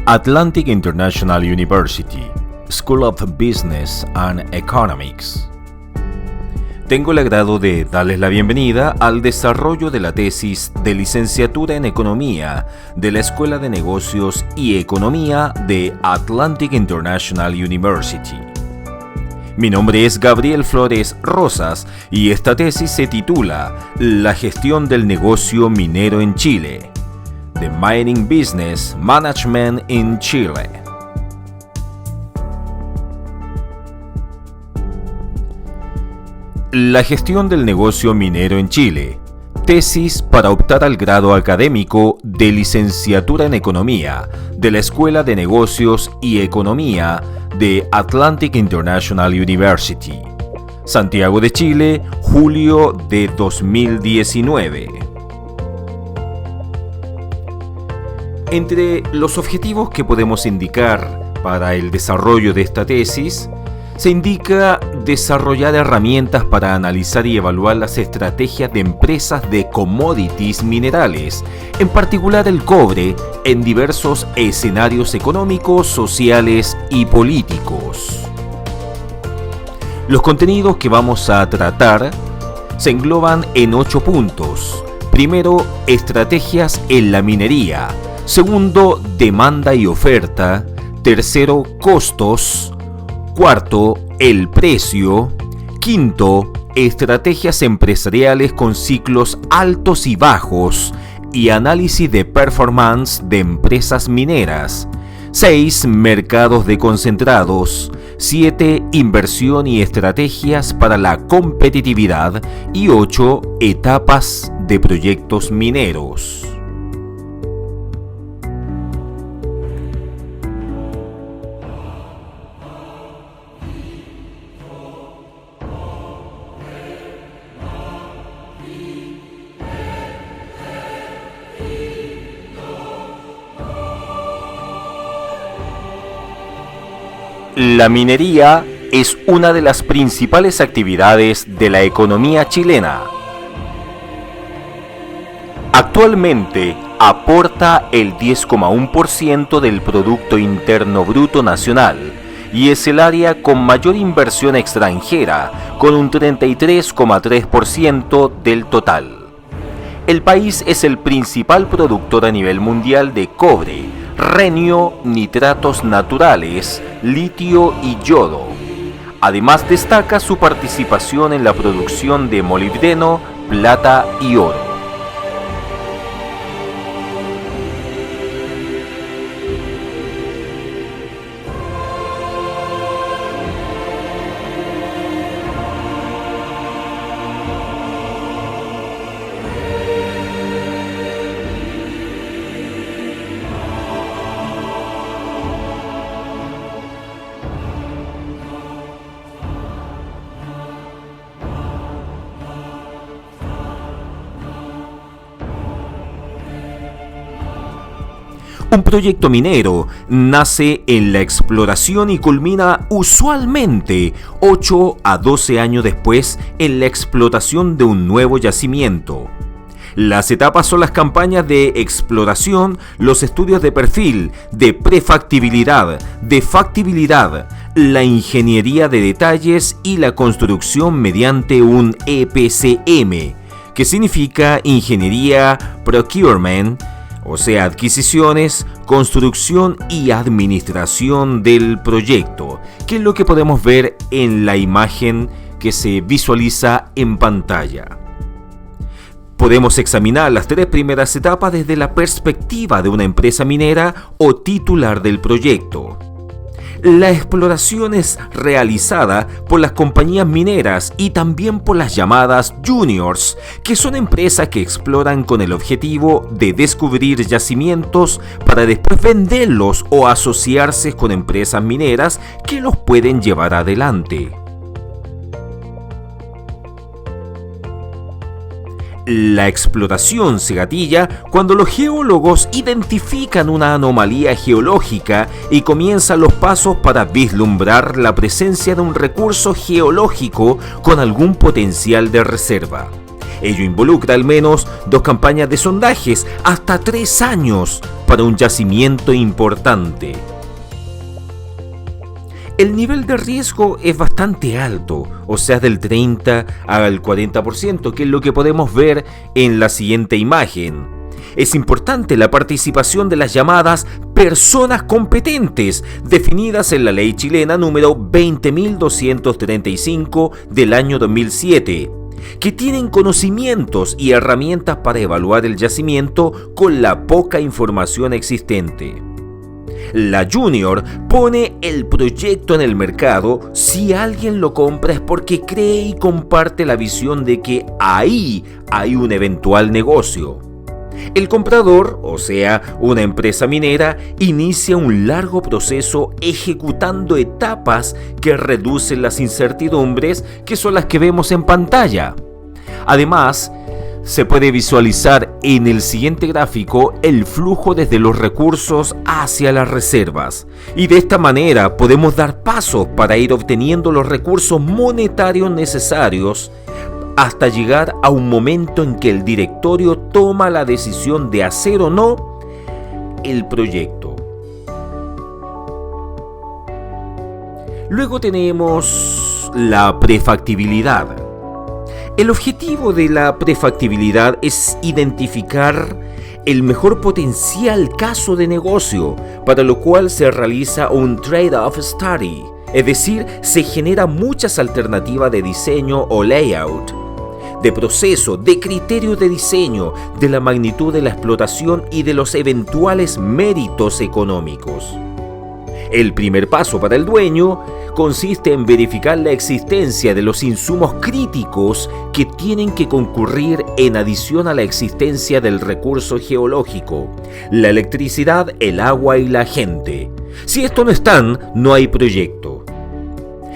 Atlantic International University, School of Business and Economics. Tengo el agrado de darles la bienvenida al desarrollo de la tesis de licenciatura en Economía de la Escuela de Negocios y Economía de Atlantic International University. Mi nombre es Gabriel Flores Rosas y esta tesis se titula La gestión del negocio minero en Chile. The Mining Business Management in Chile. La gestión del negocio minero en Chile. Tesis para optar al grado académico de licenciatura en Economía de la Escuela de Negocios y Economía de Atlantic International University. Santiago de Chile, julio de 2019. Entre los objetivos que podemos indicar para el desarrollo de esta tesis, se indica desarrollar herramientas para analizar y evaluar las estrategias de empresas de commodities minerales, en particular el cobre, en diversos escenarios económicos, sociales y políticos. Los contenidos que vamos a tratar se engloban en 8 puntos. Primero, estrategias en la minería. Segundo, demanda y oferta. Tercero, costos. Cuarto, el precio. Quinto, estrategias empresariales con ciclos altos y bajos y análisis de performance de empresas mineras. 6. Mercados de concentrados. 7. Inversión y estrategias para la competitividad. Y 8. Etapas de proyectos mineros. La minería es una de las principales actividades de la economía chilena. Actualmente aporta el 10,1% del Producto Interno Bruto Nacional y es el área con mayor inversión extranjera, con un 33,3% del total. El país es el principal productor a nivel mundial de cobre, renio, nitratos naturales, litio y yodo. Además destaca su participación en la producción de molibdeno, plata y oro. Un proyecto minero nace en la exploración y culmina usualmente 8 a 12 años después en la explotación de un nuevo yacimiento. Las etapas son las campañas de exploración, los estudios de perfil, de prefactibilidad, de factibilidad, la ingeniería de detalles y la construcción mediante un EPCM, que significa Ingeniería Procurement, o sea, adquisiciones, construcción y administración del proyecto, que es lo que podemos ver en la imagen que se visualiza en pantalla. Podemos examinar las 3 primeras etapas desde la perspectiva de una empresa minera o titular del proyecto. La exploración es realizada por las compañías mineras y también por las llamadas juniors, que son empresas que exploran con el objetivo de descubrir yacimientos para después venderlos o asociarse con empresas mineras que los pueden llevar adelante. La exploración se gatilla cuando los geólogos identifican una anomalía geológica y comienzan los pasos para vislumbrar la presencia de un recurso geológico con algún potencial de reserva. Ello involucra al menos 2 campañas de sondajes, hasta 3 años para un yacimiento importante. El nivel de riesgo es bastante alto, o sea, del 30 al 40%, que es lo que podemos ver en la siguiente imagen. Es importante la participación de las llamadas personas competentes, definidas en la ley chilena número 20.235 del año 2007, que tienen conocimientos y herramientas para evaluar el yacimiento con la poca información existente. La Junior pone el proyecto en el mercado. Si alguien lo compra es porque cree y comparte la visión de que ahí hay un eventual negocio. El comprador, o sea, una empresa minera, inicia un largo proceso ejecutando etapas que reducen las incertidumbres, que son las que vemos en pantalla. Además, se puede visualizar en el siguiente gráfico el flujo desde los recursos hacia las reservas, y de esta manera podemos dar pasos para ir obteniendo los recursos monetarios necesarios hasta llegar a un momento en que el directorio toma la decisión de hacer o no el proyecto. Luego tenemos la prefactibilidad. El objetivo de la prefactibilidad es identificar el mejor potencial caso de negocio, para lo cual se realiza un trade-off study, es decir, se generan muchas alternativas de diseño o layout, de proceso, de criterio de diseño, de la magnitud de la explotación y de los eventuales méritos económicos. El primer paso para el dueño consiste en verificar la existencia de los insumos críticos que tienen que concurrir en adición a la existencia del recurso geológico, la electricidad, el agua y la gente. Si estos no están, no hay proyecto.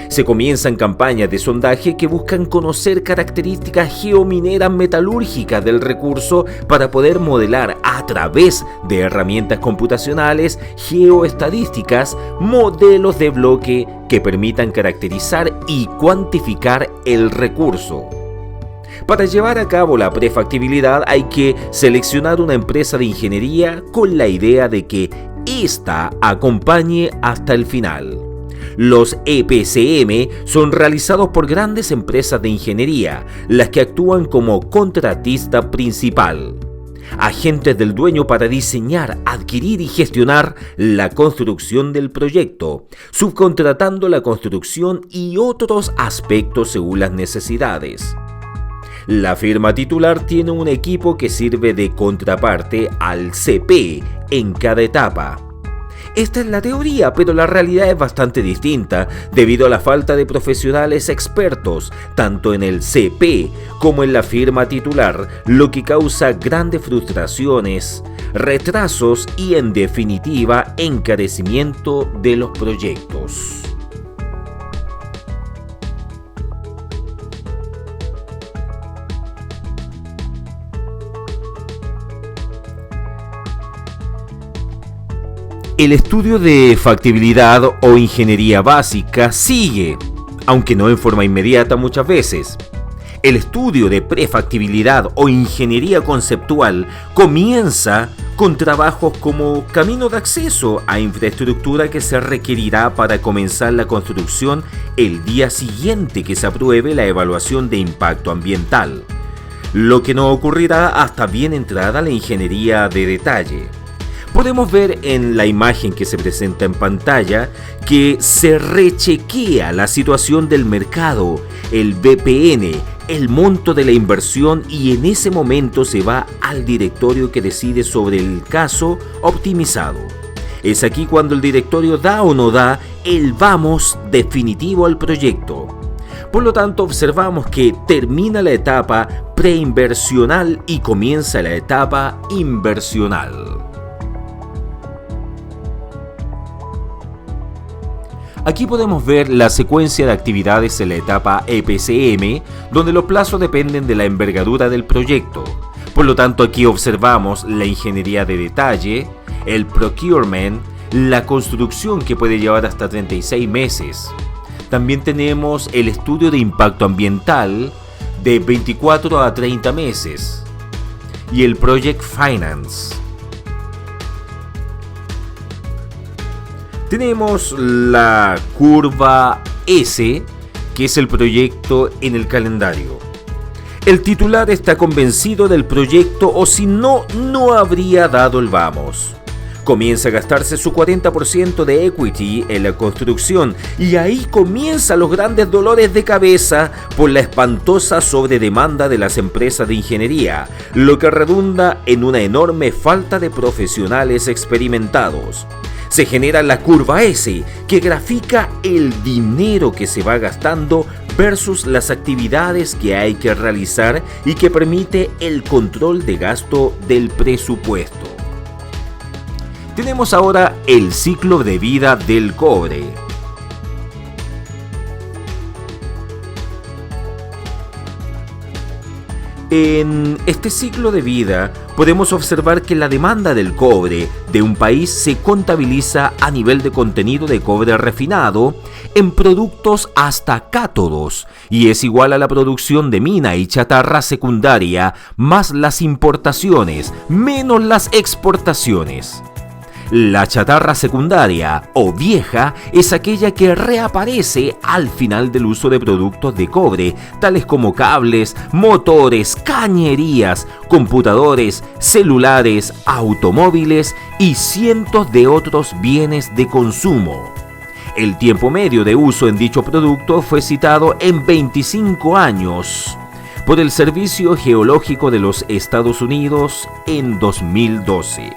Se comienzan campañas de sondaje que buscan conocer características geomineras metalúrgicas del recurso para poder modelar a través de herramientas computacionales geoestadísticas modelos de bloque que permitan caracterizar y cuantificar el recurso. Para llevar a cabo la prefactibilidad hay que seleccionar una empresa de ingeniería con la idea de que ésta acompañe hasta el final. Los EPCM son realizados por grandes empresas de ingeniería, las que actúan como contratista principal, agentes del dueño para diseñar, adquirir y gestionar la construcción del proyecto, subcontratando la construcción y otros aspectos según las necesidades. La firma titular tiene un equipo que sirve de contraparte al CP en cada etapa. Esta es la teoría, pero la realidad es bastante distinta debido a la falta de profesionales expertos, tanto en el CP como en la firma titular, lo que causa grandes frustraciones, retrasos y, en definitiva, encarecimiento de los proyectos. El estudio de factibilidad o ingeniería básica sigue, aunque no en forma inmediata muchas veces. El estudio de prefactibilidad o ingeniería conceptual comienza con trabajos como camino de acceso a infraestructura que se requerirá para comenzar la construcción el día siguiente que se apruebe la evaluación de impacto ambiental, lo que no ocurrirá hasta bien entrada la ingeniería de detalle. Podemos ver en la imagen que se presenta en pantalla que se rechequea la situación del mercado, el BPN, el monto de la inversión, y en ese momento se va al directorio que decide sobre el caso optimizado. Es aquí cuando el directorio da o no da el vamos definitivo al proyecto. Por lo tanto, observamos que termina la etapa preinversional y comienza la etapa inversional. Aquí podemos ver la secuencia de actividades en la etapa EPCM, donde los plazos dependen de la envergadura del proyecto. Por lo tanto, aquí observamos la ingeniería de detalle, el procurement, la construcción que puede llevar hasta 36 meses. También tenemos el estudio de impacto ambiental, de 24 a 30 meses, y el Project Finance. Tenemos la curva S, que es el proyecto en el calendario. El titular está convencido del proyecto, o si no, no habría dado el vamos. Comienza a gastarse su 40% de equity en la construcción, y ahí comienzan los grandes dolores de cabeza por la espantosa sobredemanda de las empresas de ingeniería, lo que redunda en una enorme falta de profesionales experimentados. Se genera la curva S, que grafica el dinero que se va gastando versus las actividades que hay que realizar y que permite el control de gasto del presupuesto. Tenemos ahora el ciclo de vida del cobre. En este ciclo de vida podemos observar que la demanda del cobre de un país se contabiliza a nivel de contenido de cobre refinado en productos hasta cátodos, y es igual a la producción de mina y chatarra secundaria más las importaciones menos las exportaciones. La chatarra secundaria o vieja es aquella que reaparece al final del uso de productos de cobre, tales como cables, motores, cañerías, computadores, celulares, automóviles y cientos de otros bienes de consumo. El tiempo medio de uso en dicho producto fue citado en 25 años por el Servicio Geológico de los Estados Unidos en 2012.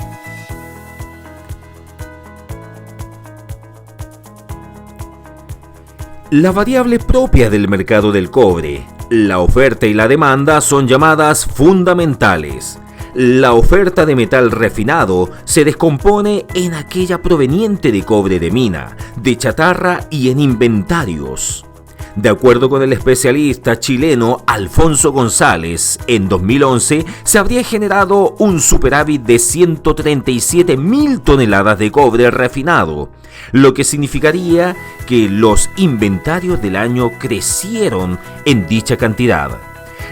La variable propia del mercado del cobre, la oferta y la demanda, son llamadas fundamentales. La oferta de metal refinado se descompone en aquella proveniente de cobre de mina, de chatarra y en inventarios. De acuerdo con el especialista chileno Alfonso González, en 2011 se habría generado un superávit de 137.000 toneladas de cobre refinado, lo que significaría que los inventarios del año crecieron en dicha cantidad.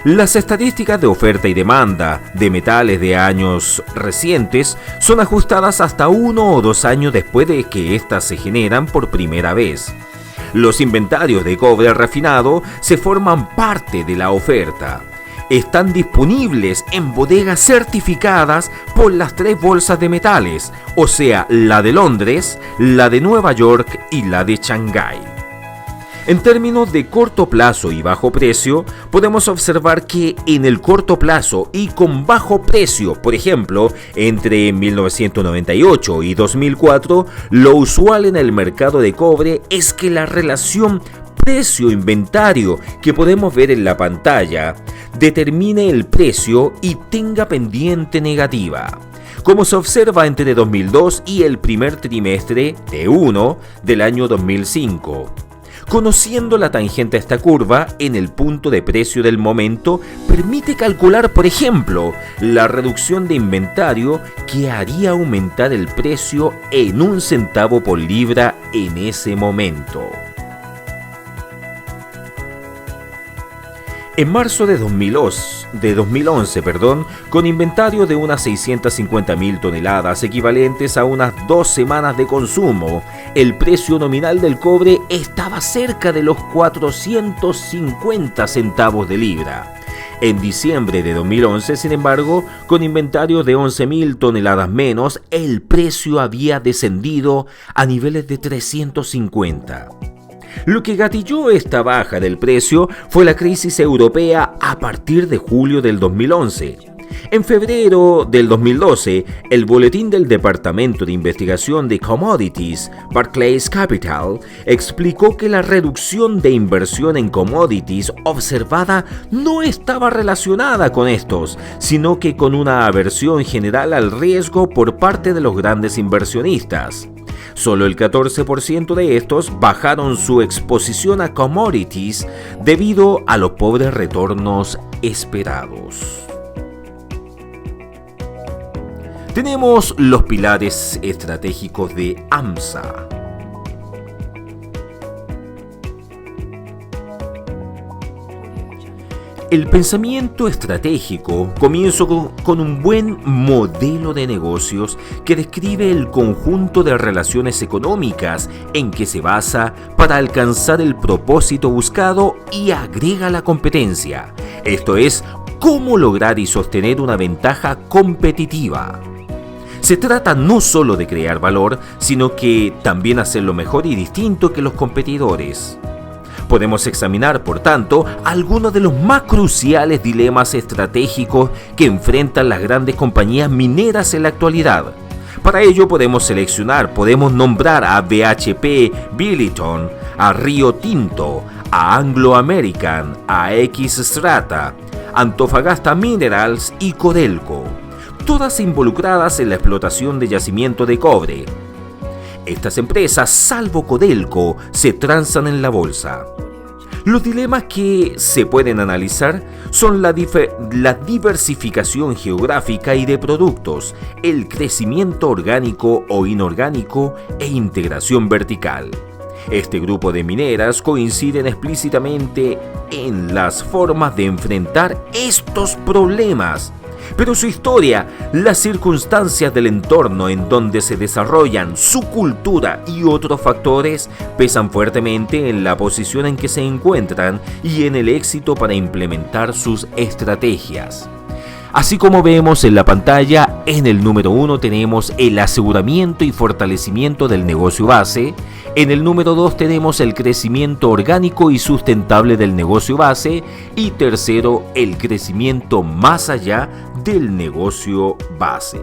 Las estadísticas de oferta y demanda de metales de años recientes son ajustadas hasta 1 o 2 años después de que éstas se generan por primera vez. Los inventarios de cobre refinado se forman parte de la oferta. Están disponibles en bodegas certificadas por las 3 bolsas de metales, o sea, la de Londres, la de Nueva York y la de Shanghái. En términos de corto plazo y bajo precio, podemos observar que en el corto plazo y con bajo precio, por ejemplo, entre 1998 y 2004, lo usual en el mercado de cobre es que la relación precio-inventario que podemos ver en la pantalla determine el precio y tenga pendiente negativa, como se observa entre 2002 y el primer trimestre T1 del año 2005. Conociendo la tangente a esta curva en el punto de precio del momento, permite calcular, por ejemplo, la reducción de inventario que haría aumentar el precio en 1 centavo por libra en ese momento. En marzo de 2011, con inventario de unas 650.000 toneladas equivalentes a unas 2 semanas de consumo, el precio nominal del cobre estaba cerca de los 450 centavos de libra. En diciembre de 2011, sin embargo, con inventario de 11.000 toneladas menos, el precio había descendido a niveles de 350. Lo que gatilló esta baja del precio fue la crisis europea a partir de julio del 2011. En febrero del 2012, el boletín del Departamento de Investigación de Commodities, Barclays Capital, explicó que la reducción de inversión en commodities observada no estaba relacionada con estos, sino que con una aversión general al riesgo por parte de los grandes inversionistas. Solo el 14% de estos bajaron su exposición a commodities debido a los pobres retornos esperados. Tenemos los pilares estratégicos de AMSA. El pensamiento estratégico comienza con un buen modelo de negocios que describe el conjunto de relaciones económicas en que se basa para alcanzar el propósito buscado y agrega la competencia, esto es, cómo lograr y sostener una ventaja competitiva. Se trata no solo de crear valor, sino que también hacerlo mejor y distinto que los competidores. Podemos examinar, por tanto, algunos de los más cruciales dilemas estratégicos que enfrentan las grandes compañías mineras en la actualidad. Para ello podemos nombrar a BHP Billiton, a Rio Tinto, a Anglo American, a Xstrata, Antofagasta Minerals y Codelco, todas involucradas en la explotación de yacimiento de cobre. Estas empresas, salvo Codelco, se transan en la bolsa. Los dilemas que se pueden analizar son la diversificación geográfica y de productos, el crecimiento orgánico o inorgánico e integración vertical. Este grupo de mineras coinciden explícitamente en las formas de enfrentar estos problemas. Pero su historia, las circunstancias del entorno en donde se desarrollan, su cultura y otros factores pesan fuertemente en la posición en que se encuentran y en el éxito para implementar sus estrategias. Así como vemos en la pantalla, en el número 1 tenemos el aseguramiento y fortalecimiento del negocio base. En el número 2 tenemos el crecimiento orgánico y sustentable del negocio base. Y tercero, el crecimiento más allá del negocio base.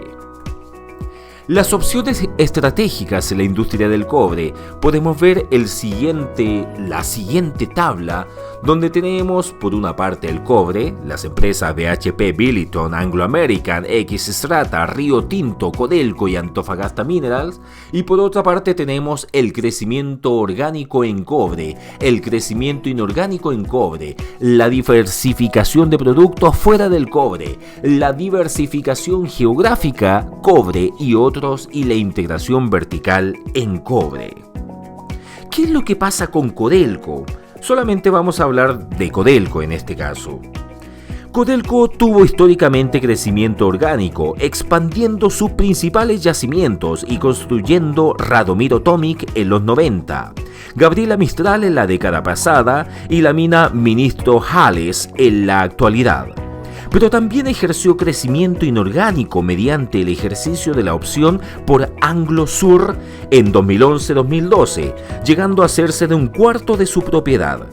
Las opciones estratégicas en la industria del cobre, podemos ver la siguiente tabla, donde tenemos por una parte el cobre, las empresas BHP Billiton, Anglo American, Xstrata, Rio Tinto, Codelco y Antofagasta Minerals, y por otra parte tenemos el crecimiento orgánico en cobre, el crecimiento inorgánico en cobre, la diversificación de productos fuera del cobre, la diversificación geográfica, cobre y otros, y la integración vertical en cobre. ¿Qué es lo que pasa con Codelco? Solamente vamos a hablar de Codelco en este caso. Codelco tuvo históricamente crecimiento orgánico, expandiendo sus principales yacimientos y construyendo Radomiro Tomic en los 90, Gabriela Mistral en la década pasada y la mina Ministro Hales en la actualidad. Pero también ejerció crecimiento inorgánico mediante el ejercicio de la opción por Anglo Sur en 2011-2012, llegando a hacerse de un cuarto de su propiedad.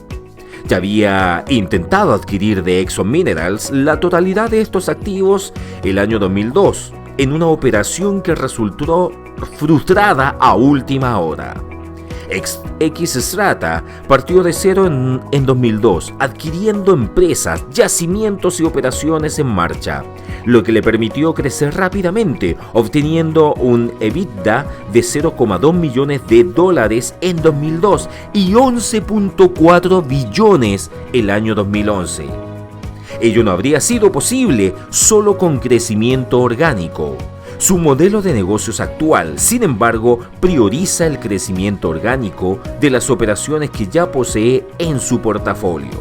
Ya había intentado adquirir de Exxon Minerals la totalidad de estos activos el año 2002, en una operación que resultó frustrada a última hora. Xstrata partió de cero en 2002, adquiriendo empresas, yacimientos y operaciones en marcha, lo que le permitió crecer rápidamente, obteniendo un EBITDA de $0,2 millones en 2002 y 11.4 billones el año 2011. Ello no habría sido posible solo con crecimiento orgánico. Su modelo de negocios actual, sin embargo, prioriza el crecimiento orgánico de las operaciones que ya posee en su portafolio.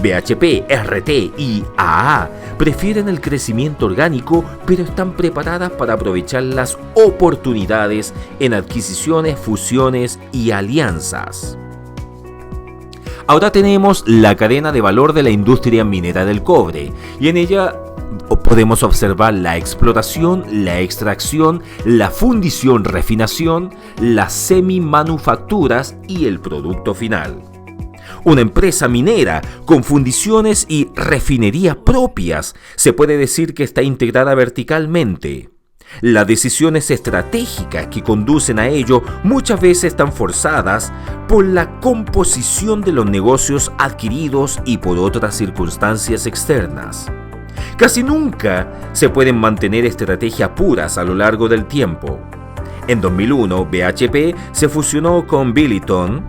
BHP, RT y AA prefieren el crecimiento orgánico, pero están preparadas para aprovechar las oportunidades en adquisiciones, fusiones y alianzas. Ahora tenemos la cadena de valor de la industria minera del cobre, y en ella podemos observar la explotación, la extracción, la fundición, refinación, las semi-manufacturas y el producto final. Una empresa minera con fundiciones y refinería propias se puede decir que está integrada verticalmente. Las decisiones estratégicas que conducen a ello muchas veces están forzadas por la composición de los negocios adquiridos y por otras circunstancias externas. Casi nunca se pueden mantener estrategias puras a lo largo del tiempo. En 2001, BHP se fusionó con Billiton,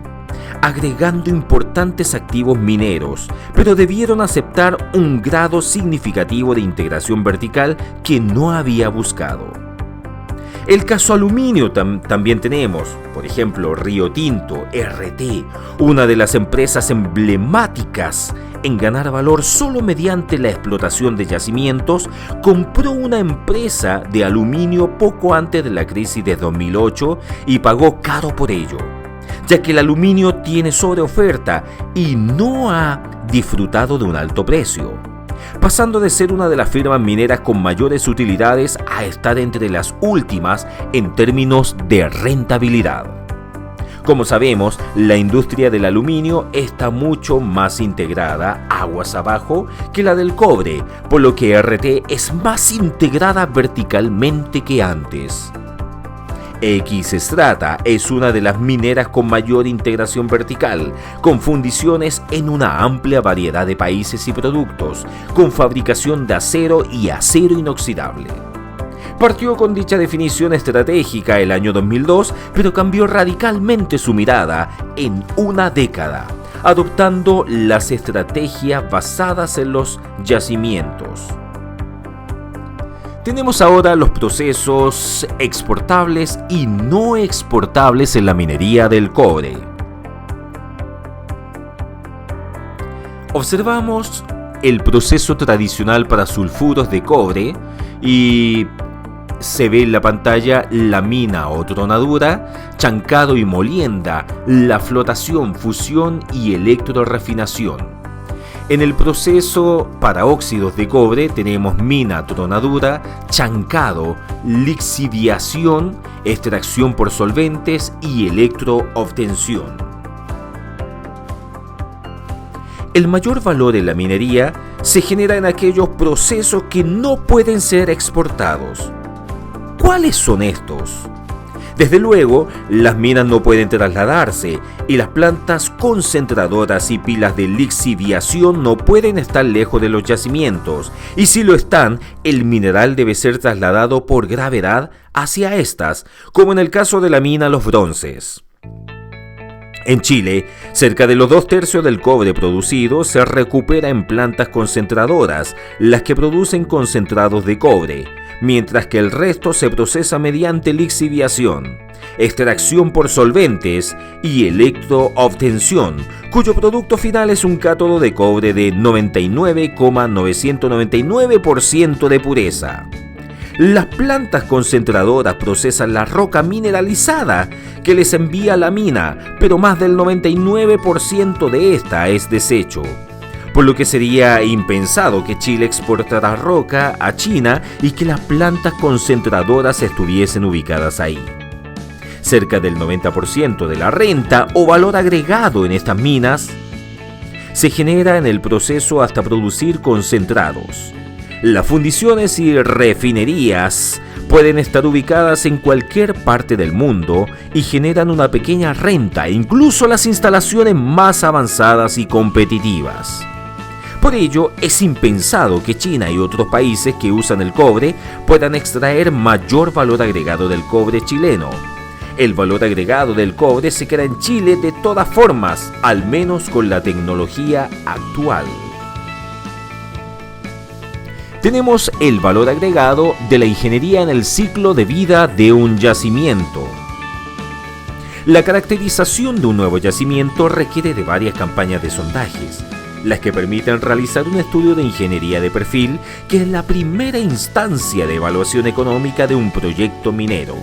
agregando importantes activos mineros, pero debieron aceptar un grado significativo de integración vertical que no había buscado. El caso aluminio también tenemos, por ejemplo, Rio Tinto, RT, una de las empresas emblemáticas en ganar valor solo mediante la explotación de yacimientos, compró una empresa de aluminio poco antes de la crisis de 2008 y pagó caro por ello, ya que el aluminio tiene sobreoferta y no ha disfrutado de un alto precio, pasando de ser una de las firmas mineras con mayores utilidades a estar entre las últimas en términos de rentabilidad. Como sabemos, la industria del aluminio está mucho más integrada aguas abajo que la del cobre, por lo que RT es más integrada verticalmente que antes. Xstrata es una de las mineras con mayor integración vertical, con fundiciones en una amplia variedad de países y productos, con fabricación de acero y acero inoxidable. Partió con dicha definición estratégica el año 2002, pero cambió radicalmente su mirada en una década, adoptando las estrategias basadas en los yacimientos. Tenemos ahora los procesos exportables y no exportables en la minería del cobre. Observamos el proceso tradicional para sulfuros de cobre y se ve en la pantalla la mina o tronadura, chancado y molienda, la flotación, fusión y electrorefinación. En el proceso para óxidos de cobre tenemos mina, tronadura, chancado, lixiviación, extracción por solventes y electroobtención. El mayor valor en la minería se genera en aquellos procesos que no pueden ser exportados. ¿Cuáles son estos? Desde luego, las minas no pueden trasladarse y las plantas concentradoras y pilas de lixiviación no pueden estar lejos de los yacimientos, y si lo están, el mineral debe ser trasladado por gravedad hacia estas, como en el caso de la mina Los Bronces. En Chile, cerca de los 2/3 del cobre producido se recupera en plantas concentradoras, las que producen concentrados de cobre, mientras que el resto se procesa mediante lixiviación, extracción por solventes y electroobtención, cuyo producto final es un cátodo de cobre de 99,999% de pureza. Las plantas concentradoras procesan la roca mineralizada que les envía la mina, pero más del 99% de esta es desecho, por lo que sería impensado que Chile exportara roca a China y que las plantas concentradoras estuviesen ubicadas ahí. Cerca del 90% de la renta o valor agregado en estas minas se genera en el proceso hasta producir concentrados. Las fundiciones y refinerías pueden estar ubicadas en cualquier parte del mundo y generan una pequeña renta, incluso las instalaciones más avanzadas y competitivas. Por ello, es impensado que China y otros países que usan el cobre puedan extraer mayor valor agregado del cobre chileno. El valor agregado del cobre se queda en Chile de todas formas, al menos con la tecnología actual. Tenemos el valor agregado de la ingeniería en el ciclo de vida de un yacimiento. La caracterización de un nuevo yacimiento requiere de varias campañas de sondajes, las que permiten realizar un estudio de ingeniería de perfil, que es la primera instancia de evaluación económica de un proyecto minero.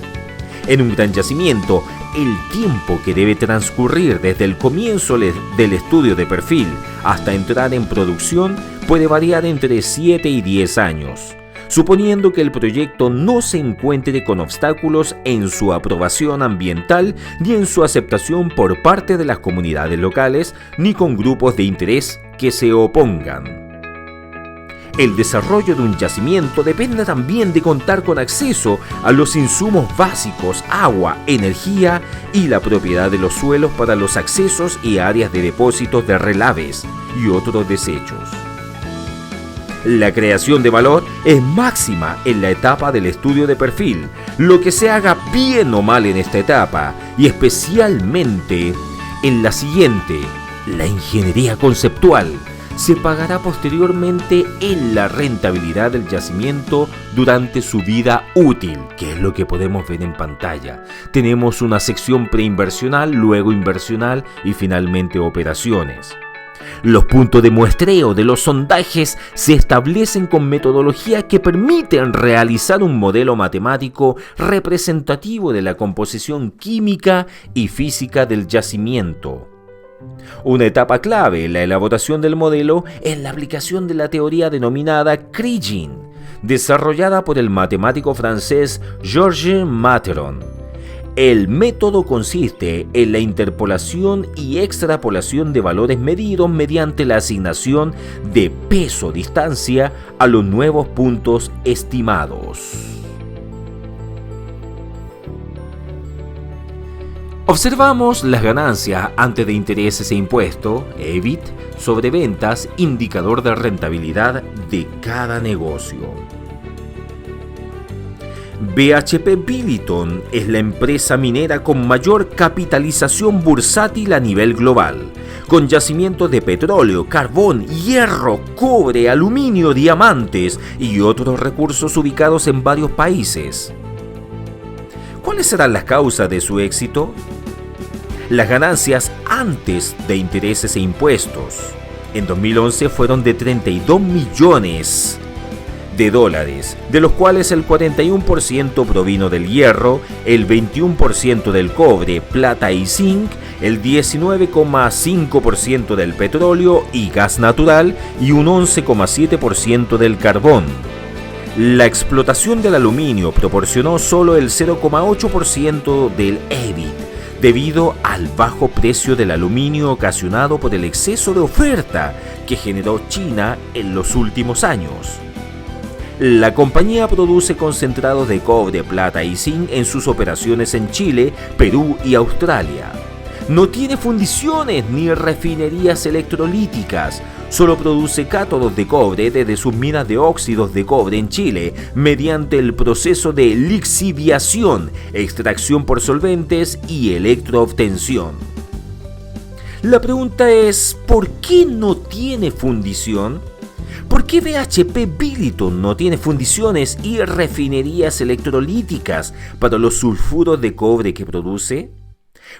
En un gran yacimiento, el tiempo que debe transcurrir desde el comienzo del estudio de perfil hasta entrar en producción puede variar entre 7 y 10 años, suponiendo que el proyecto no se encuentre con obstáculos en su aprobación ambiental ni en su aceptación por parte de las comunidades locales, ni con grupos de interés que se opongan. El desarrollo de un yacimiento depende también de contar con acceso a los insumos básicos, agua, energía y la propiedad de los suelos para los accesos y áreas de depósitos de relaves y otros desechos. La creación de valor es máxima en la etapa del estudio de perfil. Lo que se haga bien o mal en esta etapa, y especialmente en la siguiente, la ingeniería conceptual, se pagará posteriormente en la rentabilidad del yacimiento durante su vida útil, que es lo que podemos ver en pantalla. Tenemos una sección preinversional, luego inversional y finalmente operaciones. Los puntos de muestreo de los sondajes se establecen con metodologías que permiten realizar un modelo matemático representativo de la composición química y física del yacimiento. Una etapa clave en la elaboración del modelo es la aplicación de la teoría denominada Kriging, desarrollada por el matemático francés Georges Materon. El método consiste en la interpolación y extrapolación de valores medidos mediante la asignación de peso-distancia a los nuevos puntos estimados. Observamos las ganancias antes de intereses e impuestos, EBIT, sobre ventas, indicador de rentabilidad de cada negocio. BHP Billiton es la empresa minera con mayor capitalización bursátil a nivel global, con yacimientos de petróleo, carbón, hierro, cobre, aluminio, diamantes y otros recursos ubicados en varios países. ¿Cuáles serán las causas de su éxito? Las ganancias antes de intereses e impuestos en 2011 fueron de 32 millones de dólares, de los cuales el 41% provino del hierro, el 21% del cobre, plata y zinc, el 19,5% del petróleo y gas natural y un 11,7% del carbón. La explotación del aluminio proporcionó solo el 0,8% del EBIT, debido al bajo precio del aluminio ocasionado por el exceso de oferta que generó China en los últimos años. La compañía produce concentrados de cobre, plata y zinc en sus operaciones en Chile, Perú y Australia. No tiene fundiciones ni refinerías electrolíticas, solo produce cátodos de cobre desde sus minas de óxidos de cobre en Chile, mediante el proceso de lixiviación, extracción por solventes y electroobtención. La pregunta es, ¿por qué no tiene fundición? ¿Por qué BHP Billiton no tiene fundiciones y refinerías electrolíticas para los sulfuros de cobre que produce?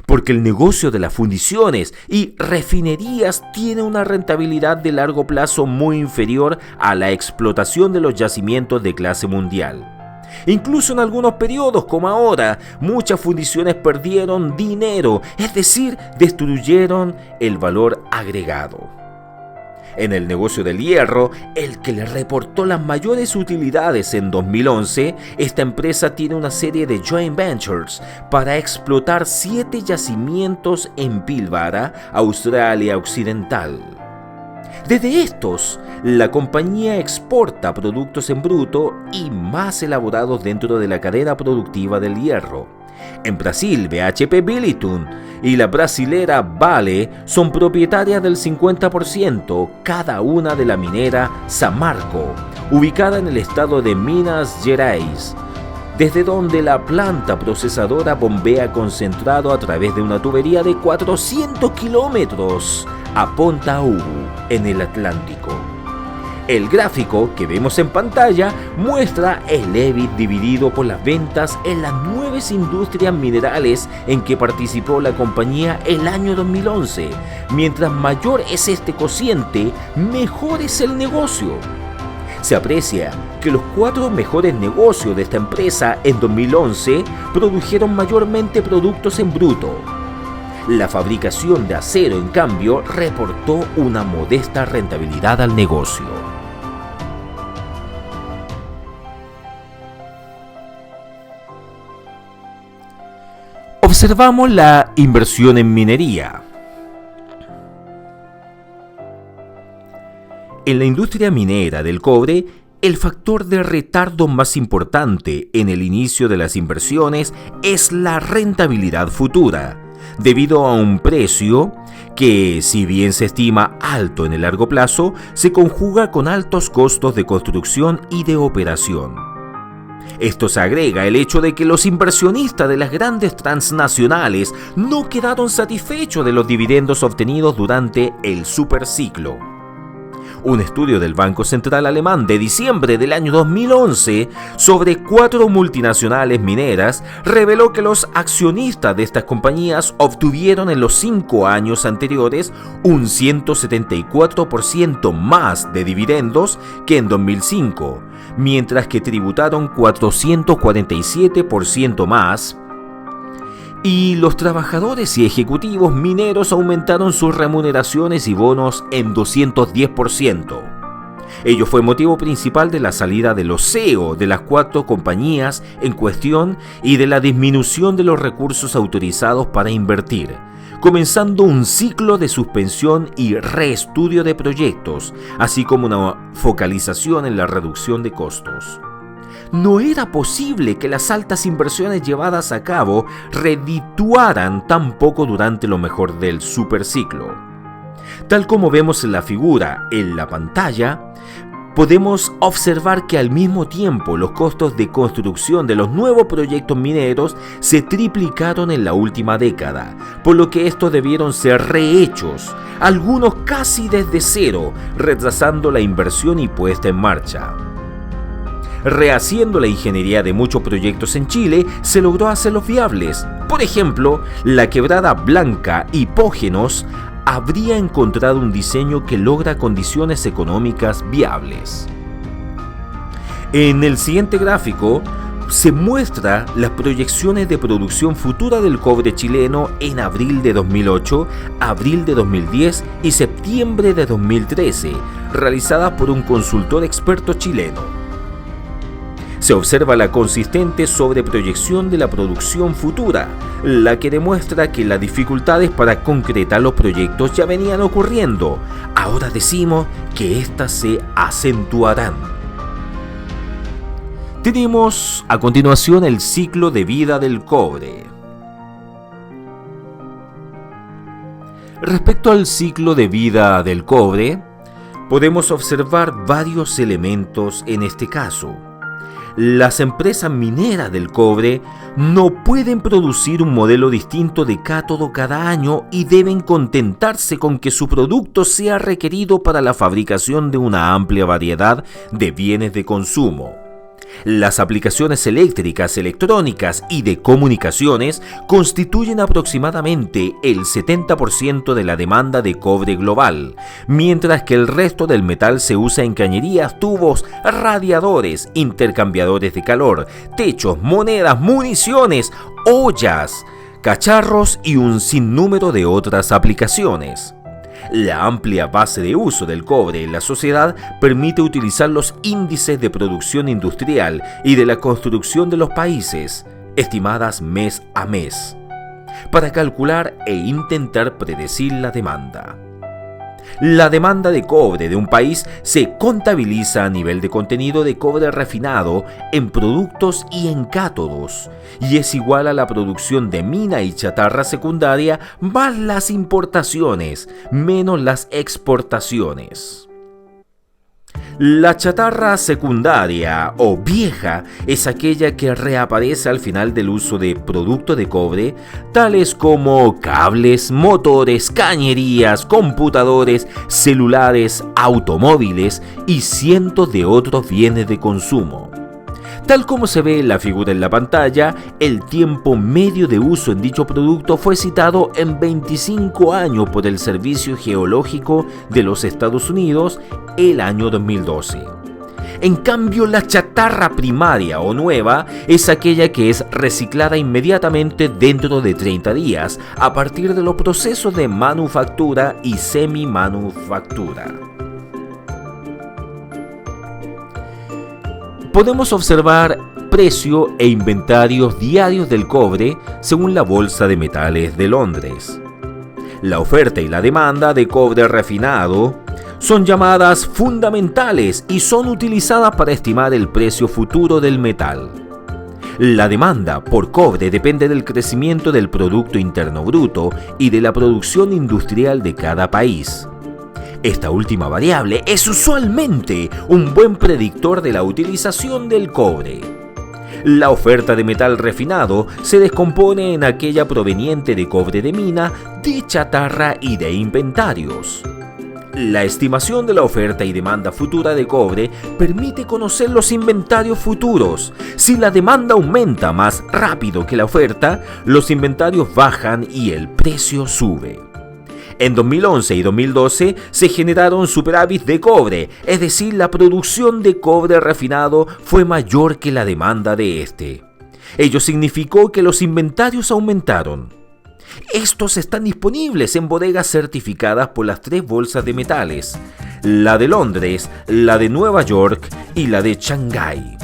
Porque el negocio de las fundiciones y refinerías tiene una rentabilidad de largo plazo muy inferior a la explotación de los yacimientos de clase mundial. Incluso en algunos periodos, como ahora, muchas fundiciones perdieron dinero, es decir, destruyeron el valor agregado. En el negocio del hierro, el que le reportó las mayores utilidades en 2011, esta empresa tiene una serie de joint ventures para explotar 7 yacimientos en Pilbara, Australia Occidental. Desde estos, la compañía exporta productos en bruto y más elaborados dentro de la cadena productiva del hierro. En Brasil, BHP Billiton y la brasilera Vale son propietarias del 50% cada una de la minera Samarco, ubicada en el estado de Minas Gerais, desde donde la planta procesadora bombea concentrado a través de una tubería de 400 kilómetros a Ponta Ubu, en el Atlántico. El gráfico que vemos en pantalla muestra el EBIT dividido por las ventas en las 9 industrias minerales en que participó la compañía el año 2011. Mientras mayor es este cociente, mejor es el negocio. Se aprecia que los 4 mejores negocios de esta empresa en 2011 produjeron mayormente productos en bruto. La fabricación de acero, en cambio, reportó una modesta rentabilidad al negocio. Observamos la inversión en minería. En la industria minera del cobre, el factor de retardo más importante en el inicio de las inversiones es la rentabilidad futura, debido a un precio que, si bien se estima alto en el largo plazo, se conjuga con altos costos de construcción y de operación. Esto se agrega el hecho de que los inversionistas de las grandes transnacionales no quedaron satisfechos de los dividendos obtenidos durante el superciclo. Un estudio del Banco Central Alemán de diciembre del año 2011 sobre 4 multinacionales mineras reveló que los accionistas de estas compañías obtuvieron en los 5 años anteriores un 174% más de dividendos que en 2005, mientras que tributaron 447% más. Y los trabajadores y ejecutivos mineros aumentaron sus remuneraciones y bonos en 210%. Ello fue motivo principal de la salida de los CEO de las 4 compañías en cuestión y de la disminución de los recursos autorizados para invertir, comenzando un ciclo de suspensión y reestudio de proyectos, así como una focalización en la reducción de costos. No era posible que las altas inversiones llevadas a cabo redituaran tan poco durante lo mejor del superciclo. Tal como vemos en la figura en la pantalla, podemos observar que al mismo tiempo los costos de construcción de los nuevos proyectos mineros se triplicaron en la última década, por lo que estos debieron ser rehechos, algunos casi desde cero, retrasando la inversión y puesta en marcha. Rehaciendo la ingeniería de muchos proyectos en Chile, se logró hacerlos viables. Por ejemplo, la Quebrada Blanca Hipógenos habría encontrado un diseño que logra condiciones económicas viables. En el siguiente gráfico se muestra las proyecciones de producción futura del cobre chileno en abril de 2008, abril de 2010 y septiembre de 2013, realizadas por un consultor experto chileno. Se observa la consistente sobreproyección de la producción futura, la que demuestra que las dificultades para concretar los proyectos ya venían ocurriendo. Ahora decimos que éstas se acentuarán. Tenemos a continuación el ciclo de vida del cobre. Respecto al ciclo de vida del cobre, podemos observar varios elementos en este caso. Las empresas mineras del cobre no pueden producir un modelo distinto de cátodo cada año y deben contentarse con que su producto sea requerido para la fabricación de una amplia variedad de bienes de consumo. Las aplicaciones eléctricas, electrónicas y de comunicaciones constituyen aproximadamente el 70% de la demanda de cobre global, mientras que el resto del metal se usa en cañerías, tubos, radiadores, intercambiadores de calor, techos, monedas, municiones, ollas, cacharros y un sinnúmero de otras aplicaciones. La amplia base de uso del cobre en la sociedad permite utilizar los índices de producción industrial y de la construcción de los países, estimadas mes a mes, para calcular e intentar predecir la demanda. La demanda de cobre de un país se contabiliza a nivel de contenido de cobre refinado en productos y en cátodos, y es igual a la producción de mina y chatarra secundaria más las importaciones, menos las exportaciones. La chatarra secundaria o vieja es aquella que reaparece al final del uso de productos de cobre, tales como cables, motores, cañerías, computadores, celulares, automóviles y cientos de otros bienes de consumo. Tal como se ve en la figura en la pantalla, el tiempo medio de uso en dicho producto fue citado en 25 años por el Servicio Geológico de los Estados Unidos el año 2012. En cambio, la chatarra primaria o nueva es aquella que es reciclada inmediatamente dentro de 30 días a partir de los procesos de manufactura y semi-manufactura. Podemos observar precio e inventarios diarios del cobre según la Bolsa de Metales de Londres. La oferta y la demanda de cobre refinado son llamadas fundamentales y son utilizadas para estimar el precio futuro del metal. La demanda por cobre depende del crecimiento del Producto Interno Bruto y de la producción industrial de cada país. Esta última variable es usualmente un buen predictor de la utilización del cobre. La oferta de metal refinado se descompone en aquella proveniente de cobre de mina, de chatarra y de inventarios. La estimación de la oferta y demanda futura de cobre permite conocer los inventarios futuros. Si la demanda aumenta más rápido que la oferta, los inventarios bajan y el precio sube. En 2011 y 2012 se generaron superávit de cobre, es decir, la producción de cobre refinado fue mayor que la demanda de este. Ello significó que los inventarios aumentaron. Estos están disponibles en bodegas certificadas por las 3 bolsas de metales, la de Londres, la de Nueva York y la de Shanghái.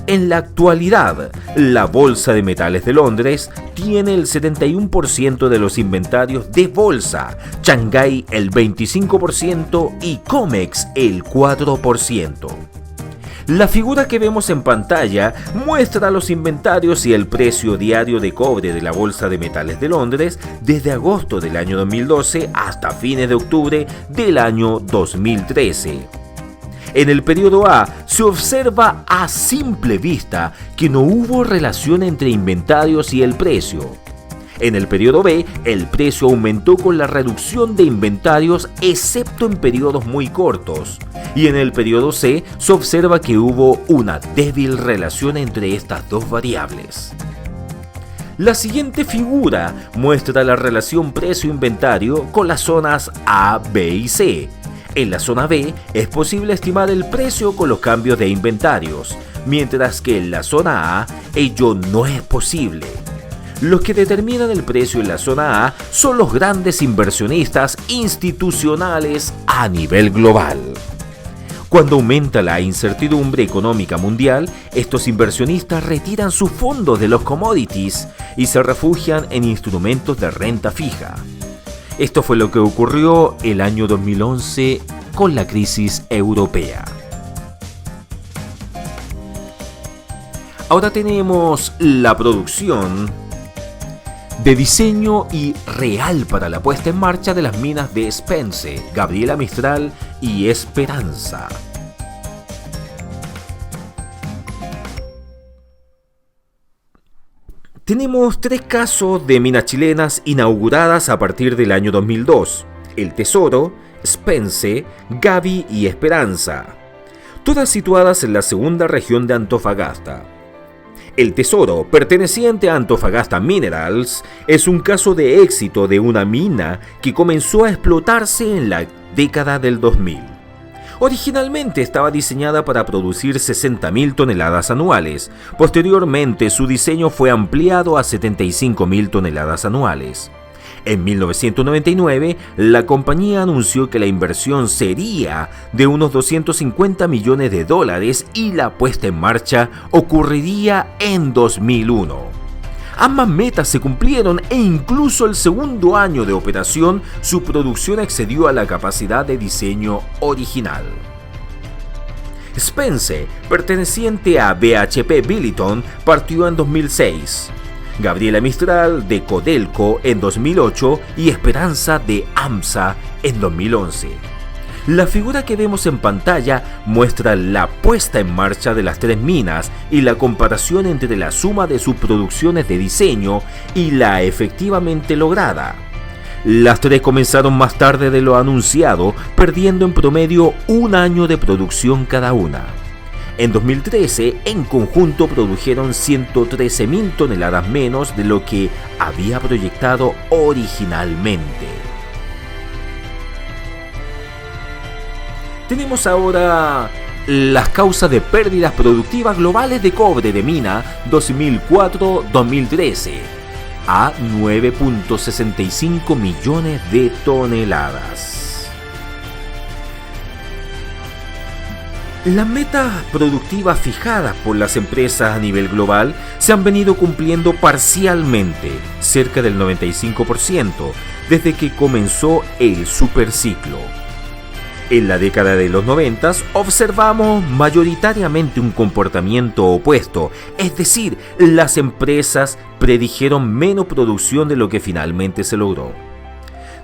En la actualidad, la Bolsa de Metales de Londres tiene el 71% de los inventarios de bolsa, Shanghái el 25% y COMEX el 4%. La figura que vemos en pantalla muestra los inventarios y el precio diario de cobre de la Bolsa de Metales de Londres desde agosto del año 2012 hasta fines de octubre del año 2013. En el periodo A se observa a simple vista que no hubo relación entre inventarios y el precio. En el periodo B, el precio aumentó con la reducción de inventarios excepto en periodos muy cortos. Y en el periodo C se observa que hubo una débil relación entre estas dos variables. La siguiente figura muestra la relación precio-inventario con las zonas A, B y C. En la zona B es posible estimar el precio con los cambios de inventarios, mientras que en la zona A ello no es posible. Los que determinan el precio en la zona A son los grandes inversionistas institucionales a nivel global. Cuando aumenta la incertidumbre económica mundial, estos inversionistas retiran sus fondos de los commodities y se refugian en instrumentos de renta fija. Esto fue lo que ocurrió el año 2011 con la crisis europea. Ahora tenemos la producción de diseño y real para la puesta en marcha de las minas de Spence, Gabriela Mistral y Esperanza. Tenemos 3 casos de minas chilenas inauguradas a partir del año 2002, El Tesoro, Spence, Gavi y Esperanza, todas situadas en la segunda región de Antofagasta. El Tesoro, perteneciente a Antofagasta Minerals, es un caso de éxito de una mina que comenzó a explotarse en la década del 2000. Originalmente estaba diseñada para producir 60.000 toneladas anuales. Posteriormente, su diseño fue ampliado a 75.000 toneladas anuales. En 1999, la compañía anunció que la inversión sería de unos $250 millones y la puesta en marcha ocurriría en 2001. Ambas metas se cumplieron e incluso el segundo año de operación su producción excedió a la capacidad de diseño original. Spence, perteneciente a BHP Billiton, partió en 2006. Gabriela Mistral de Codelco en 2008 y Esperanza de AMSA en 2011. La figura que vemos en pantalla muestra la puesta en marcha de las 3 minas y la comparación entre la suma de sus producciones de diseño y la efectivamente lograda. Las 3 comenzaron más tarde de lo anunciado, perdiendo en promedio 1 año de producción cada una. En 2013, en conjunto produjeron 113.000 toneladas menos de lo que había proyectado originalmente. Tenemos ahora las causas de pérdidas productivas globales de cobre de mina 2004-2013 a 9.65 millones de toneladas. Las metas productivas fijadas por las empresas a nivel global se han venido cumpliendo parcialmente, cerca del 95%, desde que comenzó el superciclo. En la década de los 90 observamos mayoritariamente un comportamiento opuesto, es decir, las empresas predijeron menos producción de lo que finalmente se logró.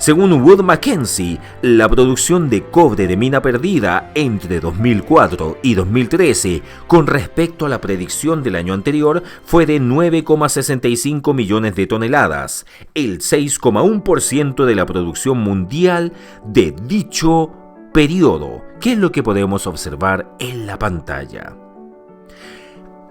Según Wood Mackenzie, la producción de cobre de mina perdida entre 2004 y 2013 con respecto a la predicción del año anterior fue de 9,65 millones de toneladas, el 6,1% de la producción mundial de dicho periodo, que es lo que podemos observar en la pantalla.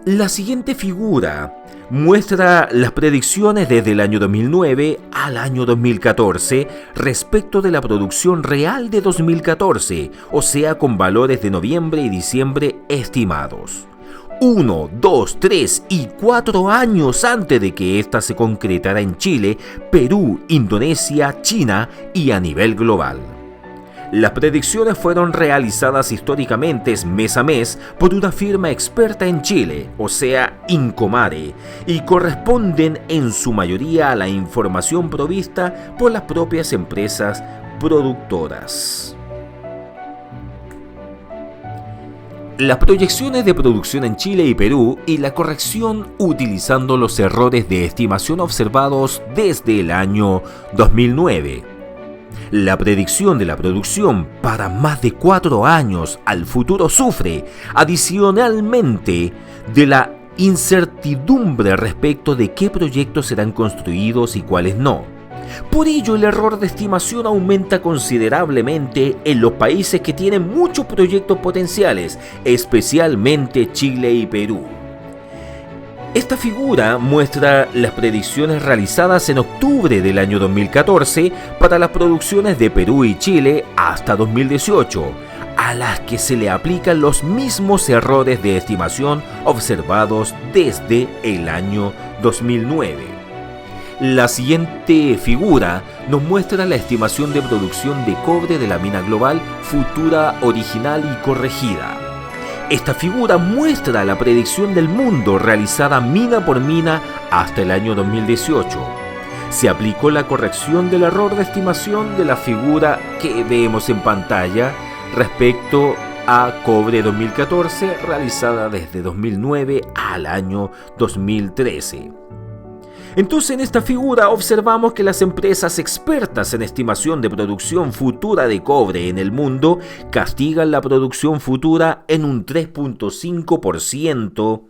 La siguiente figura muestra las predicciones desde el año 2009 al año 2014 respecto de la producción real de 2014, o sea, con valores de noviembre y diciembre estimados. 1, 2, 3 y 4 años antes de que ésta se concretara en Chile, Perú, Indonesia, China y a nivel global. Las predicciones fueron realizadas históricamente mes a mes por una firma experta en Chile, o sea, Incomare, y corresponden en su mayoría a la información provista por las propias empresas productoras. Las proyecciones de producción en Chile y Perú y la corrección utilizando los errores de estimación observados desde el año 2009. La predicción de la producción para más de 4 años al futuro sufre, adicionalmente, de la incertidumbre respecto de qué proyectos serán construidos y cuáles no. Por ello, el error de estimación aumenta considerablemente en los países que tienen muchos proyectos potenciales, especialmente Chile y Perú. Esta figura muestra las predicciones realizadas en octubre del año 2014 para las producciones de Perú y Chile hasta 2018, a las que se le aplican los mismos errores de estimación observados desde el año 2009. La siguiente figura nos muestra la estimación de producción de cobre de la mina global futura, original y corregida. Esta figura muestra la predicción del mundo realizada mina por mina hasta el año 2018. Se aplicó la corrección del error de estimación de la figura que vemos en pantalla respecto a cobre 2014 realizada desde 2009 al año 2013. Entonces, en esta figura observamos que las empresas expertas en estimación de producción futura de cobre en el mundo castigan la producción futura en un 3,5%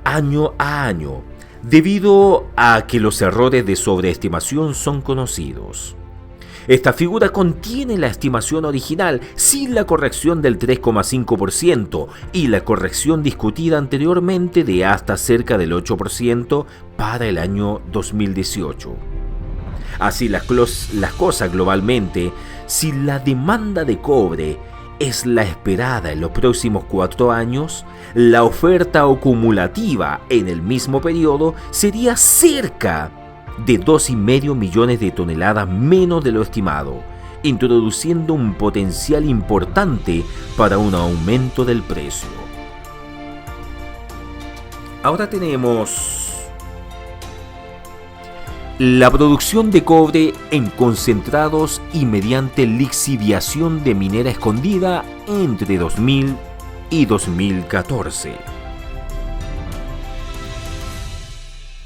año a año, debido a que los errores de sobreestimación son conocidos. Esta figura contiene la estimación original sin la corrección del 3,5% y la corrección discutida anteriormente de hasta cerca del 8% para el año 2018. Así las cosas globalmente, si la demanda de cobre es la esperada en los próximos 4 años, la oferta acumulativa en el mismo periodo sería cerca de 2,5 millones de toneladas menos de lo estimado, introduciendo un potencial importante para un aumento del precio. Ahora tenemos la producción de cobre en concentrados y mediante lixiviación de minera escondida entre 2000 y 2014.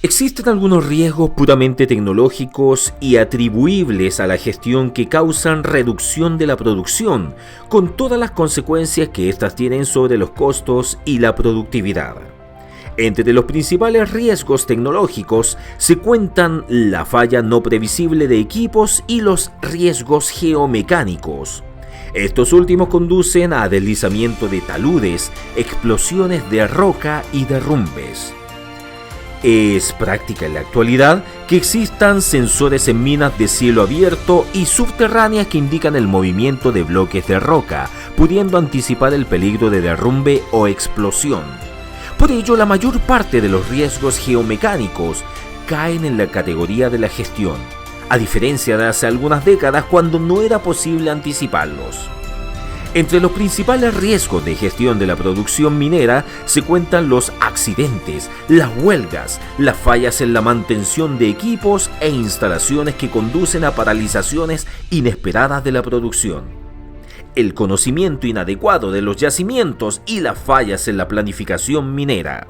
Existen algunos riesgos puramente tecnológicos y atribuibles a la gestión que causan reducción de la producción, con todas las consecuencias que éstas tienen sobre los costos y la productividad. Entre los principales riesgos tecnológicos se cuentan la falla no previsible de equipos y los riesgos geomecánicos. Estos últimos conducen a deslizamiento de taludes, explosiones de roca y derrumbes. Es práctica en la actualidad que existan sensores en minas de cielo abierto y subterráneas que indican el movimiento de bloques de roca, pudiendo anticipar el peligro de derrumbe o explosión. Por ello, la mayor parte de los riesgos geomecánicos caen en la categoría de la gestión, a diferencia de hace algunas décadas cuando no era posible anticiparlos. Entre los principales riesgos de gestión de la producción minera se cuentan los accidentes, las huelgas, las fallas en la mantención de equipos e instalaciones que conducen a paralizaciones inesperadas de la producción. El conocimiento inadecuado de los yacimientos y las fallas en la planificación minera.